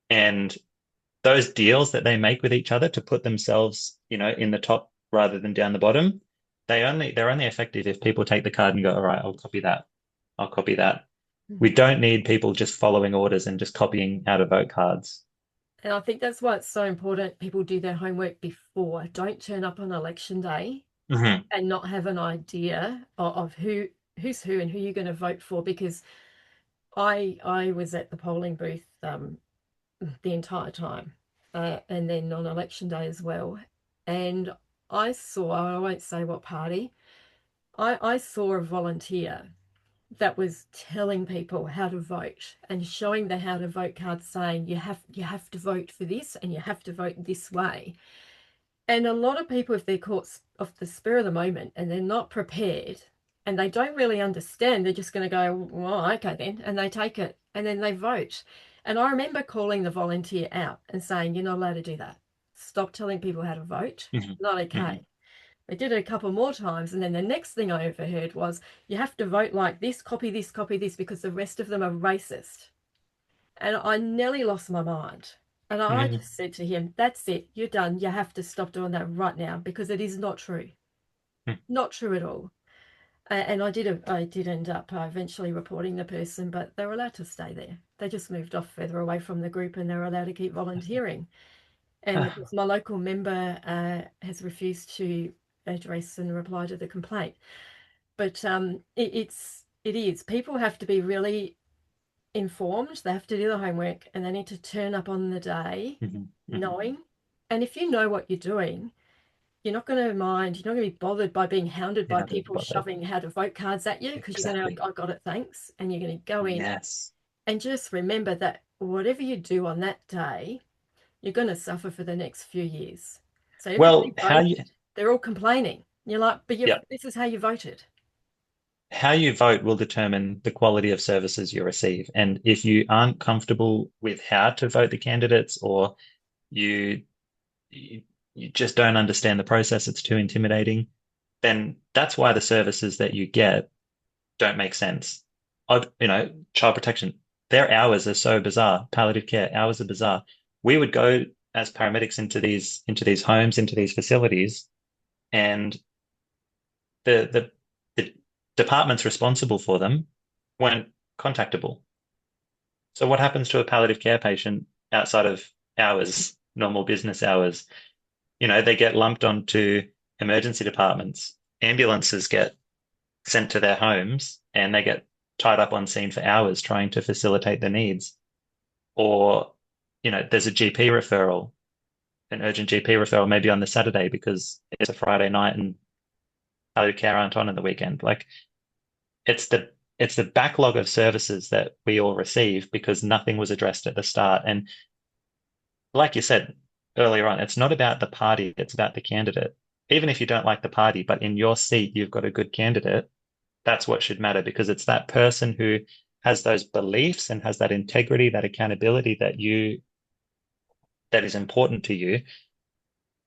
And those deals that they make with each other to put themselves, in the top rather than down the bottom, they're only effective if people take the card and go, all right, I'll copy that. I'll copy that. We Mhm. don't need people just following orders and just copying how to vote cards. And I think that's why it's so important people do their homework before. Don't turn up on election day Hmm. and not have an idea of who's who and who you're going to vote for, because I was at the polling booth the entire time, and then on election day as well. And I won't say what party, I saw a volunteer that was telling people how to vote and showing the how to vote cards, saying you have to vote for this and you have to vote this way. And a lot of people, if they're caught off the spur of the moment and they're not prepared and they don't really understand, they're just going to go, well, okay then, and they take it and then they vote. And I remember calling the volunteer out and saying, you're not allowed to do that. Stop telling people how to vote. Hmm. Not Hmm. okay. They did it a couple more times, and then the next thing I overheard was, you have to vote like this, copy this, because the rest of them are racist. And I nearly lost my mind. And I Hmm. just said to him, that's it, you're done. You have to stop doing that right now, because it is not true. Not true at all. And I did end up eventually reporting the person, but they were allowed to stay there. They just moved off further away from the group and they were allowed to keep volunteering. And of course, my local member has refused to address and reply to the complaint. But it is. People have to be really informed. They have to do the homework and they need to turn up on the day Hmm. Hmm. knowing. And if you know what you're doing, you're not going to mind, you're not going to be bothered by being hounded You're by not going to people bother. shoving how to vote cards at you, because you're going to Exactly. go, I got it, thanks. And you're going to go in Yes. and just remember that whatever you do on that day, you're going to suffer for the next few years. So Well, everybody voted. They're all complaining. You're like, but yeah, this is how you voted. how you vote will determine the quality of services you receive. And if you aren't comfortable with how to vote the candidates, or you you, you just don't understand the process, it's too intimidating, then that's why the services that you get don't make sense. Child protection, their hours are so bizarre. Palliative care hours are bizarre. We would go as paramedics into these homes, into these facilities, and the departments responsible for them weren't contactable. So what happens to a palliative care patient outside of hours, normal business hours? They get lumped onto emergency departments. Ambulances get sent to their homes and they get tied up on scene for hours trying to facilitate the needs. Or, there's a GP referral, an urgent GP referral, maybe on the Saturday because it's a Friday night and palliative care aren't on the weekend. Like it's the backlog of services that we all receive because nothing was addressed at the start. And like you said earlier on, it's not about the party, it's about the candidate. Even if you don't like the party, but in your seat you've got a good candidate, that's what should matter, because it's that person who has those beliefs and has that integrity, that accountability that is important to you,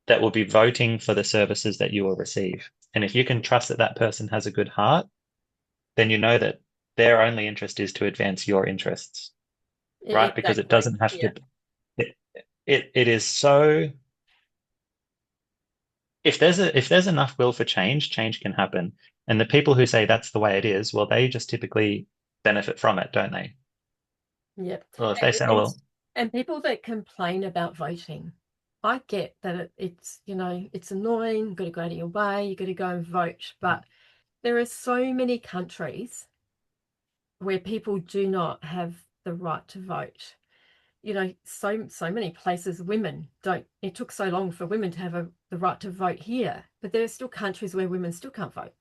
that will be voting for the services that you will receive. And if you can trust that that person has a good heart, then you know that their only interest is to advance your interests, right? Because it Exactly. doesn't have Yeah. to, it is so, if there's enough will for change, change can happen. And the people who say that's the way it is, well, they just typically benefit from it, don't they? Yep. Well, if they And, say, oh, and well, and people that complain about voting, I get that it's annoying, you've got to go out of your way, you've got to go and vote. But there are so many countries where people do not have the right to vote. So many places women don't. It took so long for women to have the right to vote here, but there are still countries where women still can't vote.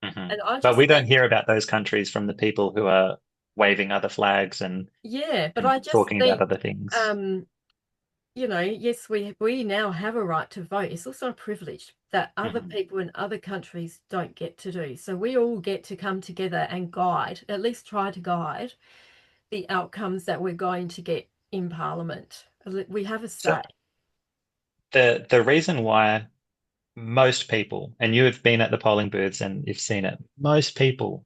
mhm. And I But just we don't think, hear about those countries from the people who are waving other flags and yeah, but and I just talking about think, other things. um, yes, we now have a right to vote. It's also a privilege that other Mhm. people in other countries don't get to do. So we all get to come together and guide, at least try to guide the outcomes that we're going to get in Parliament. We have a So say. the reason why most people, and you have been at the polling booths and you've seen it, most people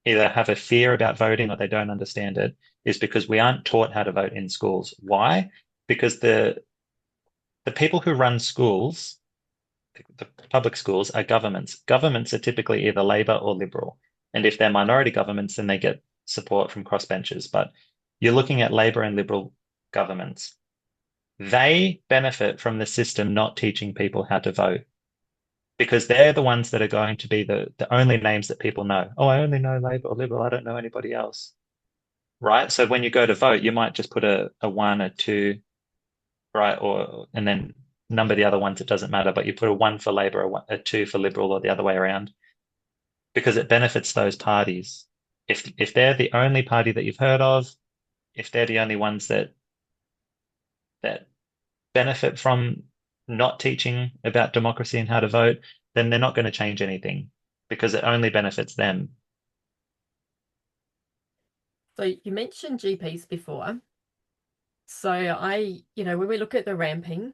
either have a fear about voting or they don't understand it, is because we aren't taught how to vote in schools. Why? Because the people who run schools, the public schools are governments. Governments are typically either Labor or Liberal. And if they're minority governments, then they get support from crossbenchers. But you're looking at Labor and Liberal governments. They benefit from the system not teaching people how to vote because they're the ones that are going to be the only names that people know. Oh, I only know Labor or Liberal. I don't know anybody else. Right? So when you go to vote, you might just put a one, a two, right? Or and then number the other ones, it doesn't matter, but you put a one for Labor, a two for Liberal, or the other way around, because it benefits those parties. If they're the only party that you've heard of, if they're the only ones that benefit from not teaching about democracy and how to vote, then they're not going to change anything because it only benefits them. So you mentioned GPs before. So when we look at the ramping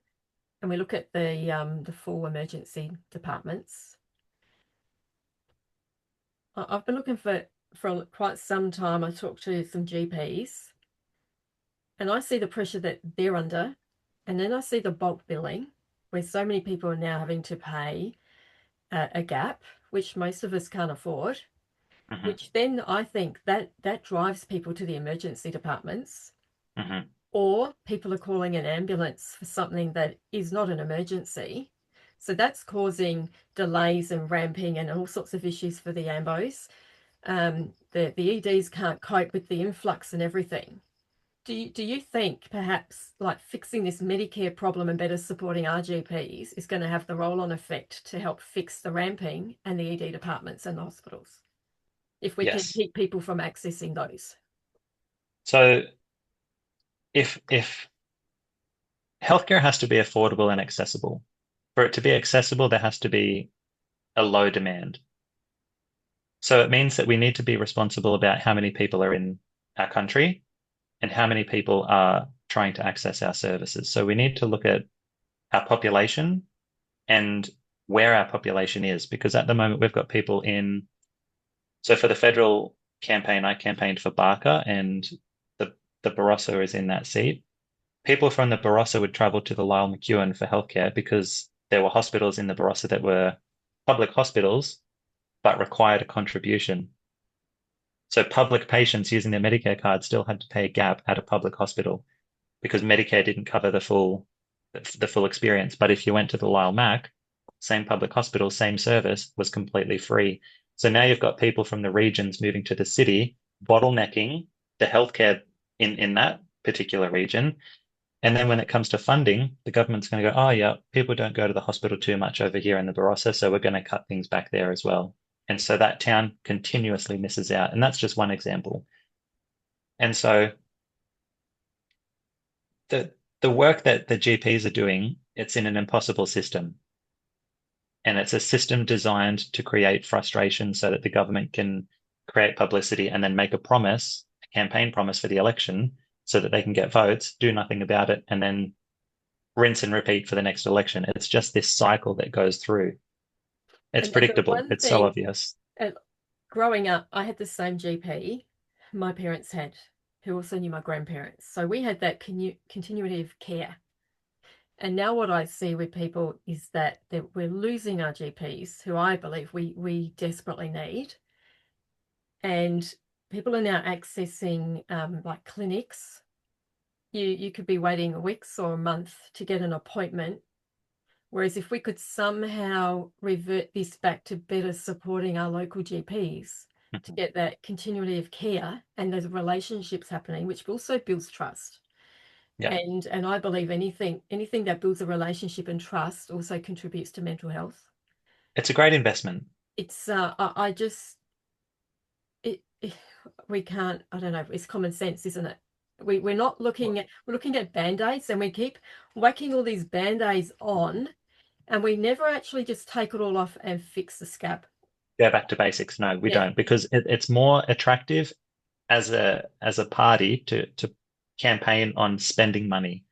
and we look at the full emergency departments, I've been looking for quite some time. I talked to some GPs and I see the pressure that they're under, and then I see the bulk billing where so many people are now having to pay a gap, which most of us can't afford, Hmm. which then I think that drives people to the emergency departments, Hmm. or people are calling an ambulance for something that is not an emergency. So that's causing delays and ramping and all sorts of issues for the ambos. The EDs can't cope with the influx and everything. Do you think perhaps like fixing this Medicare problem and better supporting RGPs is going to have the roll-on effect to help fix the ramping and the ED departments and the hospitals, if we can Yes. keep people from accessing those? So if healthcare has to be affordable and accessible, for it to be accessible, there has to be a low demand. So it means that we need to be responsible about how many people are in our country and how many people are trying to access our services. So we need to look at our population and where our population is, because at the moment we've got people in. So for the federal campaign, I campaigned for Barker, and the Barossa is in that seat. People from the Barossa would travel to the Lyle McEwen for healthcare because there were hospitals in the Barossa that were public hospitals but required a contribution. So public patients using their Medicare card still had to pay a gap at a public hospital because Medicare didn't cover the full experience. But if you went to the Lyle Mac, same public hospital, same service was completely free. So now you've got people from the regions moving to the city, bottlenecking the healthcare in that particular region. And then when it comes to funding, the government's going to go, oh, yeah, people don't go to the hospital too much over here in the Barossa, so we're going to cut things back there as well. And so that town continuously misses out. And that's just one example. And so the the work that the GPs are doing, it's in an impossible system. And it's a system designed to create frustration so that the government can create publicity and then make a promise, a campaign promise for the election, so that they can get votes, do nothing about it, and then rinse and repeat for the next election. It's just this cycle that goes through. It's And the predictable. one It's so thing, obvious. uh, growing up, I had the same GP my parents had, who also knew my grandparents. So we had that continuity of care. And now what I see with people is that we're losing our GPs, who I believe we desperately need. And people are now accessing like clinics. You could be waiting weeks or a month to get an appointment. Whereas if we could somehow revert this back to better supporting our local GPs to Mhm. get that continuity of care and those relationships happening, which also builds trust. Yeah, And I believe anything that builds a relationship and trust also contributes to mental health. it's a great investment. It's I just it we can't, I don't know, it's common sense, isn't it? We're not we're looking at band-aids, and we keep whacking all these band-aids on, and we never actually just take it all off and fix the scab. Go back to basics. No, we Yeah. don't, because it's more attractive as a party to campaign on spending money.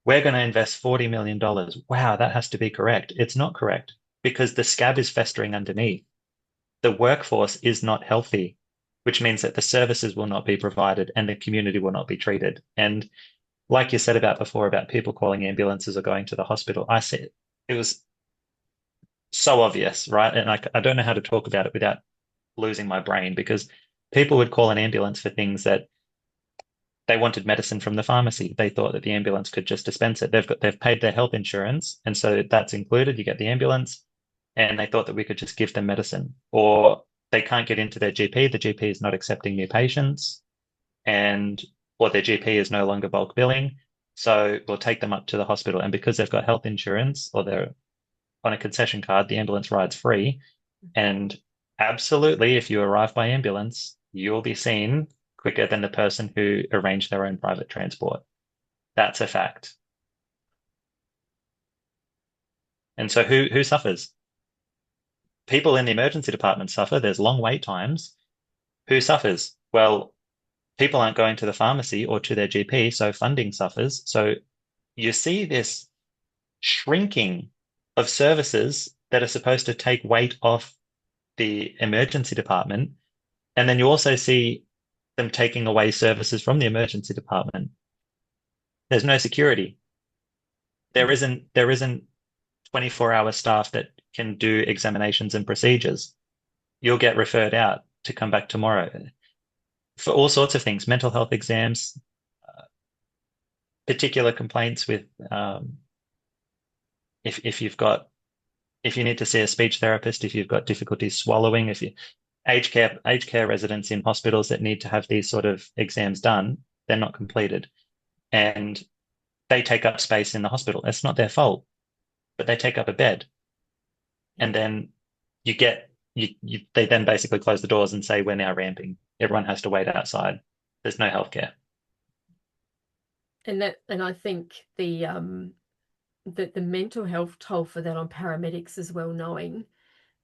We're going to invest $40 million. Wow, that has to be correct. It's not correct because the scab is festering underneath. The workforce is not healthy, which means that the services will not be provided and the community will not be treated. And like you said about before, about people calling ambulances or going to the hospital, I said it was so obvious, right? And I don't know how to talk about it without losing my brain because people would call an ambulance for things that they wanted medicine from the pharmacy. They thought that the ambulance could just dispense it. They've paid their health insurance, and so that's included. You get the ambulance, and they thought that we could just give them medicine. Or they can't get into their GP. The GP is not accepting new patients, and or their GP is no longer bulk billing. So we'll take them up to the hospital. And because they've got health insurance or they're on a concession card, the ambulance ride's free. And absolutely, if you arrive by ambulance, you'll be seen quicker than the person who arranged their own private transport. That's a fact. And so who suffers? People in the emergency department suffer. There's long wait times. Who suffers? Well, people aren't going to the pharmacy or to their GP, so funding suffers. So you see this shrinking of services that are supposed to take weight off the emergency department. And then you also see them taking away services from the emergency department. There's no security. There isn't 24-hour staff that can do examinations and procedures. You'll get referred out to come back tomorrow for all sorts of things, mental health exams, particular complaints with if you've got if you need to see a speech therapist, if you've got difficulties swallowing, if you aged care residents in hospitals that need to have these sort of exams done, they're not completed. And they take up space in the hospital. It's not their fault, but they take up a bed. Yeah. And then they then basically close the doors and say, we're now ramping. Everyone has to wait outside. There's no healthcare. And I think the mental health toll for that on paramedics as well, knowing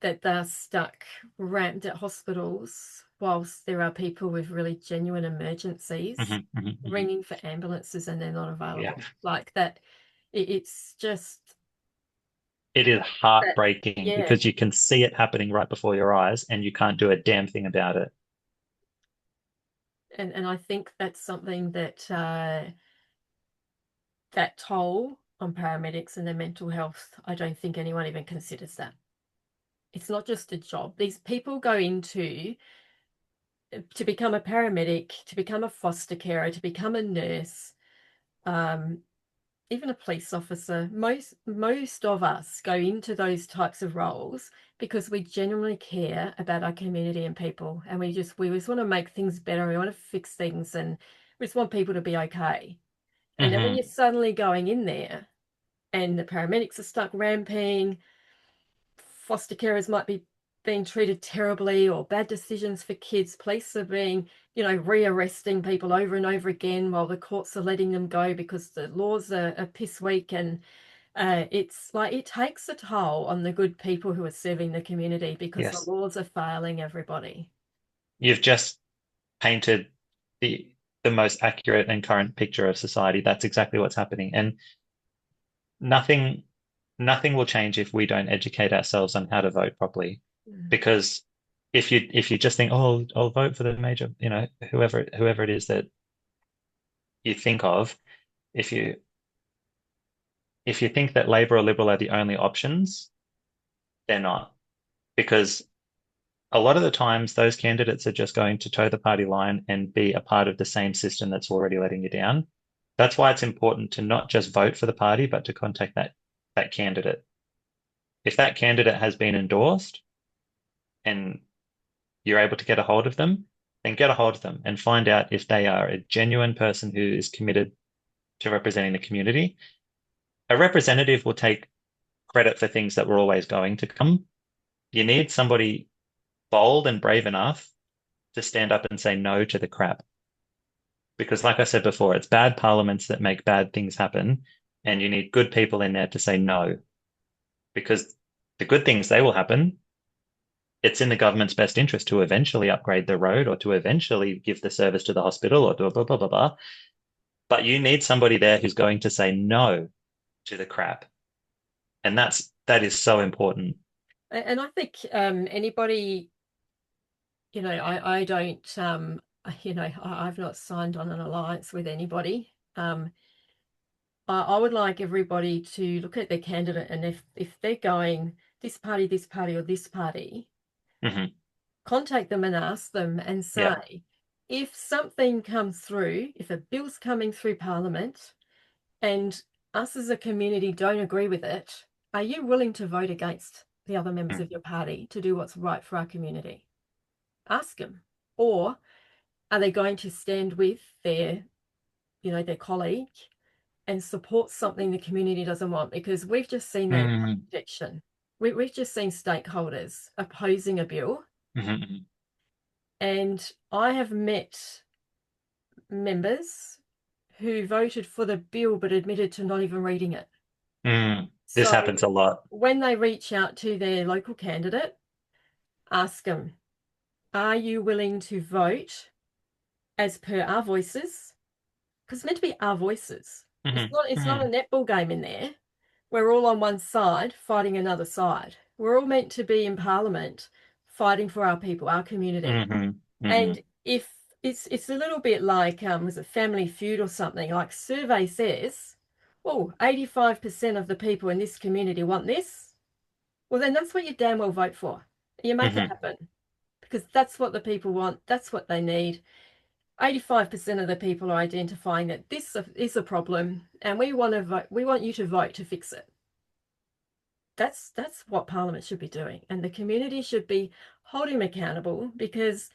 that they're stuck ramped at hospitals whilst there are people with really genuine emergencies Mhm, mhm, mhm. ringing for ambulances and they're not Yeah. available. Like that, it's just It is that, heartbreaking yeah. because you can see it happening right before your eyes and you can't do a damn thing about it. And I think that's something that that toll on paramedics and their mental health, I don't think anyone even considers that. It's not just a job. These people go into to become a paramedic, to become a foster carer, to become a nurse, um, even a police officer. Most of us go into those types of roles because we genuinely care about our community and people, and we just want to make things better. We want to fix things, and we just want people to be okay. And then when Hmm. you're suddenly going in there, and the paramedics are stuck ramping, foster carers might be being treated terribly or bad decisions for kids. Police are being, rearresting people over and over again while the courts are letting them go because the laws are piss weak. And it's like it takes a toll on the good people who are serving the community because the Yes. laws are failing everybody. You've just painted the most accurate and current picture of society. That's exactly what's happening. And nothing nothing will change if we don't educate ourselves on how to vote properly. Mm. Because if you just think, oh, I'll vote for the major, whoever it is that you think of, if you if you think that Labour or Liberal are the only options, they're not. Because a lot of the times those candidates are just going to toe the party line and be a part of the same system that's already letting you down. That's why it's important to not just vote for the party, but to contact that candidate. If that candidate has been endorsed and you're able to get a hold of them, then get a hold of them and find out if they are a genuine person who is committed to representing the community. A representative will take credit for things that were always going to come. You need somebody bold and brave enough to stand up and say no to the crap. Because, like I said before, it's bad parliaments that make bad things happen, and you need good people in there to say no. Because the good things, they will happen. It's in the government's best interest to eventually upgrade the road or to eventually give the service to the hospital or blah, blah, blah, blah, blah. But you need somebody there who's going to say no to the crap. And that is so important. And I think anybody, I don't, I've not signed on an alliance with anybody. I would like everybody to look at their candidate, and if they're going this party, or this party, Hmm. contact them and ask them and Yeah. say, if something comes through, if a bill's coming through Parliament and us as a community don't agree with it, are you willing to vote against the other members of your party to do what's right for our community? Ask them. Or are they going to stand with their colleague and support something the community doesn't want? Because we've just seen that Mm-hmm. contradiction. We've just seen stakeholders opposing a bill. Hmm. And I have met members who voted for the bill but admitted to not even reading it. This So happens a lot. when they reach out to their local candidate, ask them, are you willing to vote as per our voices? Because it's meant to be our voices. It's Hmm. not, it's not a Hmm. netball game in there. We're all on one side fighting another side. We're all meant to be in Parliament fighting for our people, our community. Hmm. Hmm. And if it's a little bit like was it Family Feud or something, like survey says, oh, 85% of the people in this community want this. Well, then that's what you damn well vote for. You make it Hmm. happen because that's what the people want. That's what they need. 85% of the people are identifying that this is a problem and we want to vote, we want you to vote to fix it. That's what Parliament should be doing. And the community should be holding them accountable because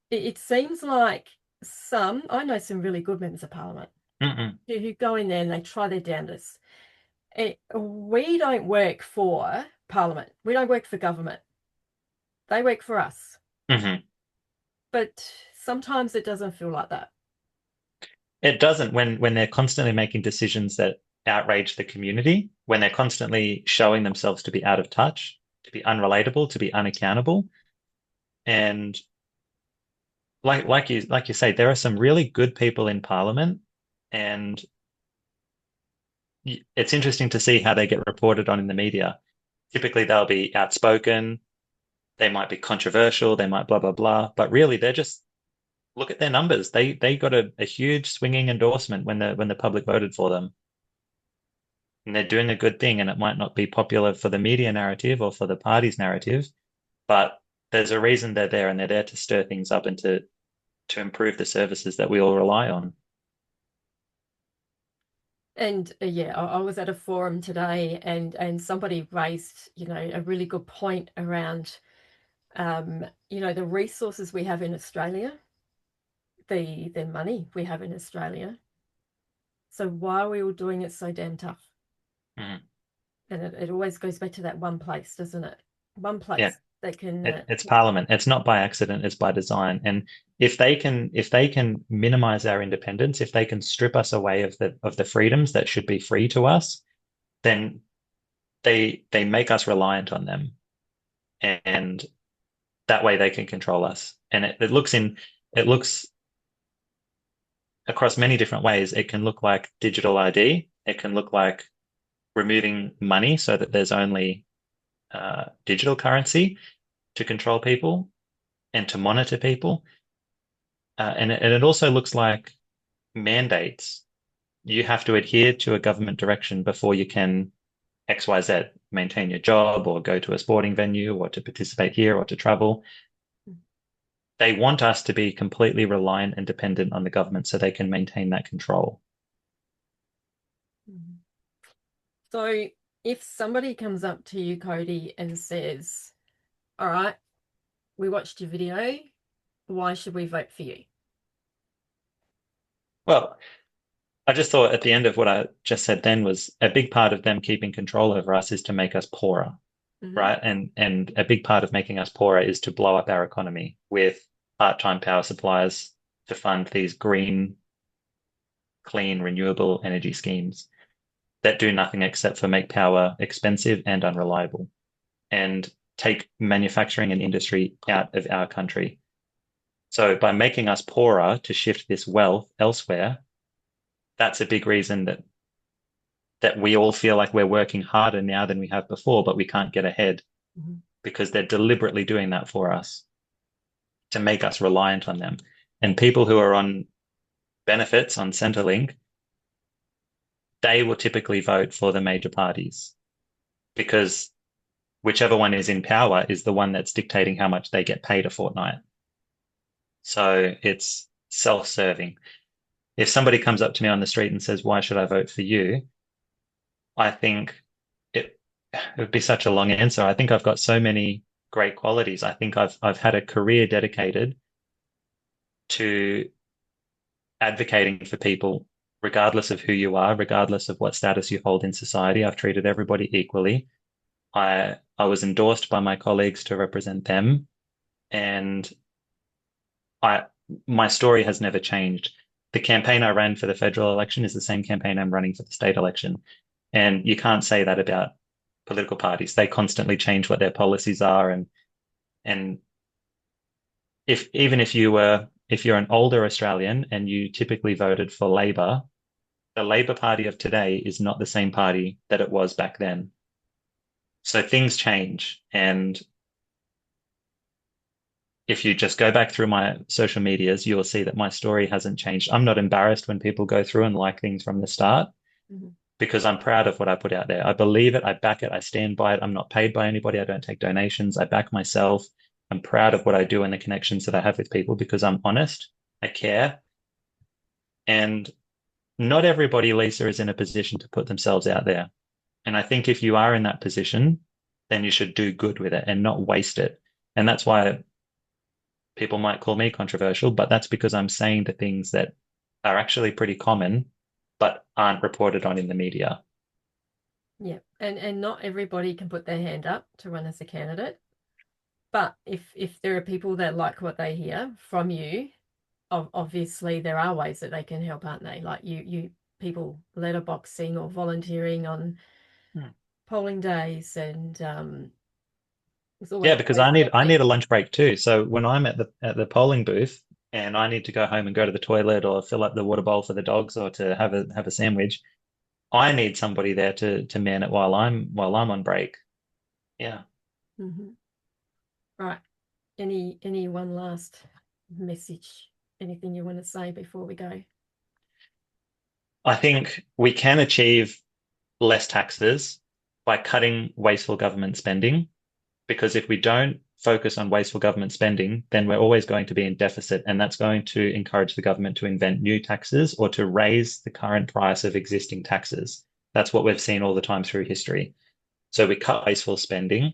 it seems like I know some really good members of Parliament Hmm. who go in there and they try their damnedest. We don't work for Parliament. We don't work for government. They work for us. Hmm. But sometimes it doesn't feel like that. It doesn't when they're constantly making decisions that outrage the community, when they're constantly showing themselves to be out of touch, to be unrelatable, to be unaccountable. And like you say, there are some really good people in Parliament, and it's interesting to see how they get reported on in the media. Typically, they'll be outspoken, they might be controversial, they might blah blah blah, but really they're just look at their numbers. They got a huge swinging endorsement when the public voted for them. And they're doing a good thing, and it might not be popular for the media narrative or for the party's narrative, but there's a reason they're there, and they're there to stir things up and to improve the services that we all rely on. And yeah, I was at a forum today and somebody raised, a really good point around the resources we have in Australia, the money we have in Australia. So why are we all doing it so damn tough? Mm. And it always goes back to that one place, doesn't it? One Yeah, place that can it's Parliament. It's not by accident, it's by design. And if they can minimize our independence, if they can strip us away of the freedoms that should be free to us, then they make us reliant on them. And that way they can control us. And it looks across many different ways. It can look like digital ID. It can look like removing money so that there's only digital currency to control people and to monitor people. And it also looks like mandates. You have to adhere to a government direction before you can XYZ, maintain your job or go to a sporting venue or to participate here or to travel. They want us to be completely reliant and dependent on the government so they can maintain that control. So if somebody comes up to you, Cody, and says, all right, we watched your video, why should we vote for you? Well, I just thought at the end of what I just said then was a big part of them keeping control over us is to make us poorer, Mm-hmm. right? And a big part of making us poorer is to blow up our economy with part-time power suppliers to fund these green, clean, renewable energy schemes that do nothing except for make power expensive and unreliable and take manufacturing and industry out of our country. So by making us poorer to shift this wealth elsewhere, that's a big reason that we all feel like we're working harder now than we have before, but we can't get ahead Mm-hmm. because they're deliberately doing that for us to make us reliant on them. And people who are on benefits on Centrelink, they will typically vote for the major parties because whichever one is in power is the one that's dictating how much they get paid a fortnight. So it's self-serving. If somebody comes up to me on the street and says, "Why should I vote for you?" I think it, it would be such a long answer. I think I've got so many great qualities. I think I've had a career dedicated to advocating for people, regardless of who you are, regardless of what status you hold in society. I've treated everybody equally. I was endorsed by my colleagues to represent them, and I my story has never changed. The campaign I ran for the federal election is the same campaign I'm running for the state election. And you can't say that about political parties. They constantly change what their policies are, and if even if you're an older Australian and you typically voted for Labor, the Labor Party of today is not the same party that it was back then. So things change. And if you just go back through my social medias, you will see that my story hasn't changed. I'm not embarrassed when people go through and like things from the start Mhm. because I'm proud of what I put out there. I believe it, I back it, I stand by it. I'm not paid by anybody, I don't take donations, I back myself. I'm proud of what I do and the connections that I have with people because I'm honest, I care. And not everybody, Lisa, is in a position to put themselves out there. And I think if you are in that position, then you should do good with it and not waste it. And that's why people might call me controversial, but that's because I'm saying the things that are actually pretty common, but aren't reported on in the media. Yeah, and not everybody can put their hand up to run as a candidate. But if there are people that like what they hear from you, obviously there are ways that they can help, aren't they? Like you people letterboxing or volunteering on Hmm. polling days, and there's Yeah, always because ways to I help need a people. lunch break too. So when I'm at the polling booth and I need to go home and go to the toilet or fill up the water bowl for the dogs or to have a sandwich, I need somebody there to man it while I'm on break. Yeah. Hmm. Right. Any one last message? Anything you want to say before we go? I think we can achieve less taxes by cutting wasteful government spending, because if we don't focus on wasteful government spending, then we're always going to be in deficit, and that's going to encourage the government to invent new taxes or to raise the current price of existing taxes. That's what we've seen all the time through history. So we cut wasteful spending.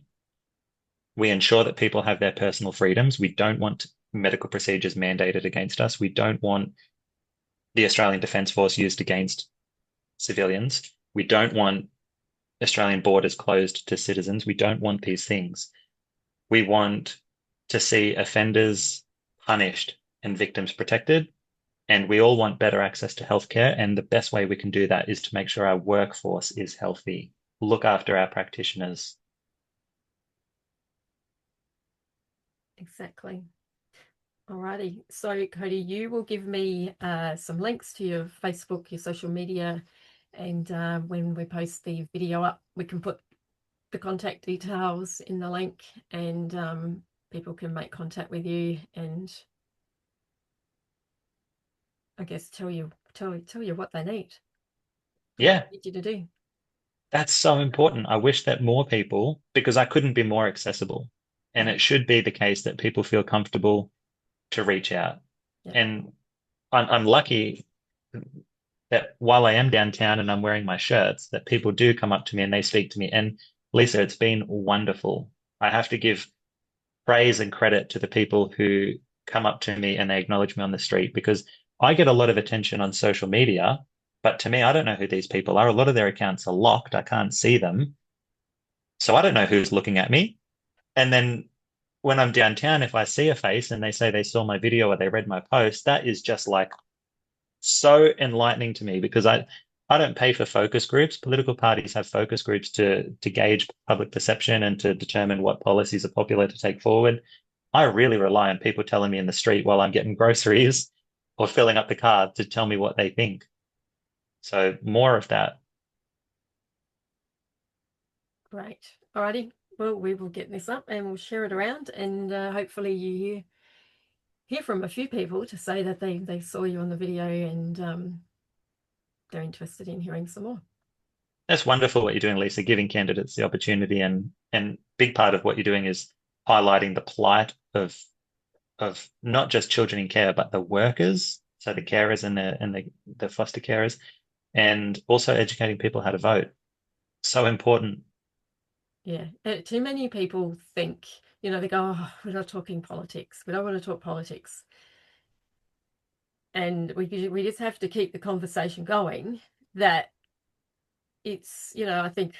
We ensure that people have their personal freedoms. We don't want medical procedures mandated against us. We don't want the Australian Defence Force used against civilians. We don't want Australian borders closed to citizens. We don't want these things. We want to see offenders punished and victims protected. And we all want better access to healthcare. And the best way we can do that is to make sure our workforce is healthy, look after our practitioners. Exactly. Alrighty. So, Cody, you will give me some links to your Facebook, your social media, and when we post the video up, we can put the contact details in the link, and people can make contact with you and I guess tell you what they need, what Yeah, they need you to do. that's so important. I wish that more people, because I couldn't be more accessible. And Mhm. it should be the case that people feel comfortable to reach out. Yeah. And I'm lucky that while I am downtown and I'm wearing my shirts, that people do come up to me and they speak to me. And Lisa, it's been wonderful. I have to give praise and credit to the people who come up to me and they acknowledge me on the street, because I get a lot of attention on social media, but to me, I don't know who these people are. A lot of their accounts are locked. I can't see them. So I don't know who's looking at me. And then when I'm downtown, if I see a face and they say they saw my video or they read my post, that is just like so enlightening to me, because I don't pay for focus groups. Political parties have focus groups to gauge public perception and to determine what policies are popular to take forward. I really rely on people telling me in the street while I'm getting groceries or filling up the car to tell me what they think. So more of that. Great. Alrighty. Well, we will get this up and we'll share it around, and hopefully you hear from a few people to say that they saw you on the video, and they're interested in hearing some more. That's wonderful what you're doing, Lisa, giving candidates the opportunity and big part of what you're doing is highlighting the plight of not just children in care, but the workers, so the carers and the foster carers, and also educating people how to vote. So important. Yeah, too many people think, they go, oh, we're not talking politics. We don't want to talk politics. And we just have to keep the conversation going that it's, I think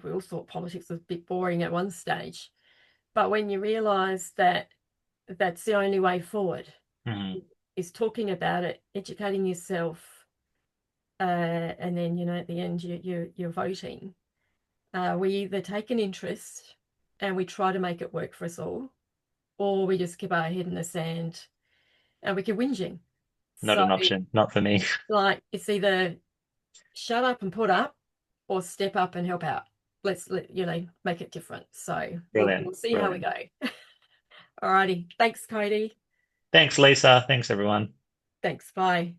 we all thought politics was a bit boring at one stage. But when you realize that that's the only way forward Mhm. is talking about it, educating yourself, and then, at the end you're voting. We either take an interest and we try to make it work for us all, or we just keep our head in the sand and we keep whinging. Not So, an option, not for me. like, it's either shut up and put up or step up and help out. Let's make it different. So Brilliant, we'll see how we brilliant. go. Alrighty. Thanks, Cody. Thanks, Lisa. Thanks, everyone. Thanks. Bye.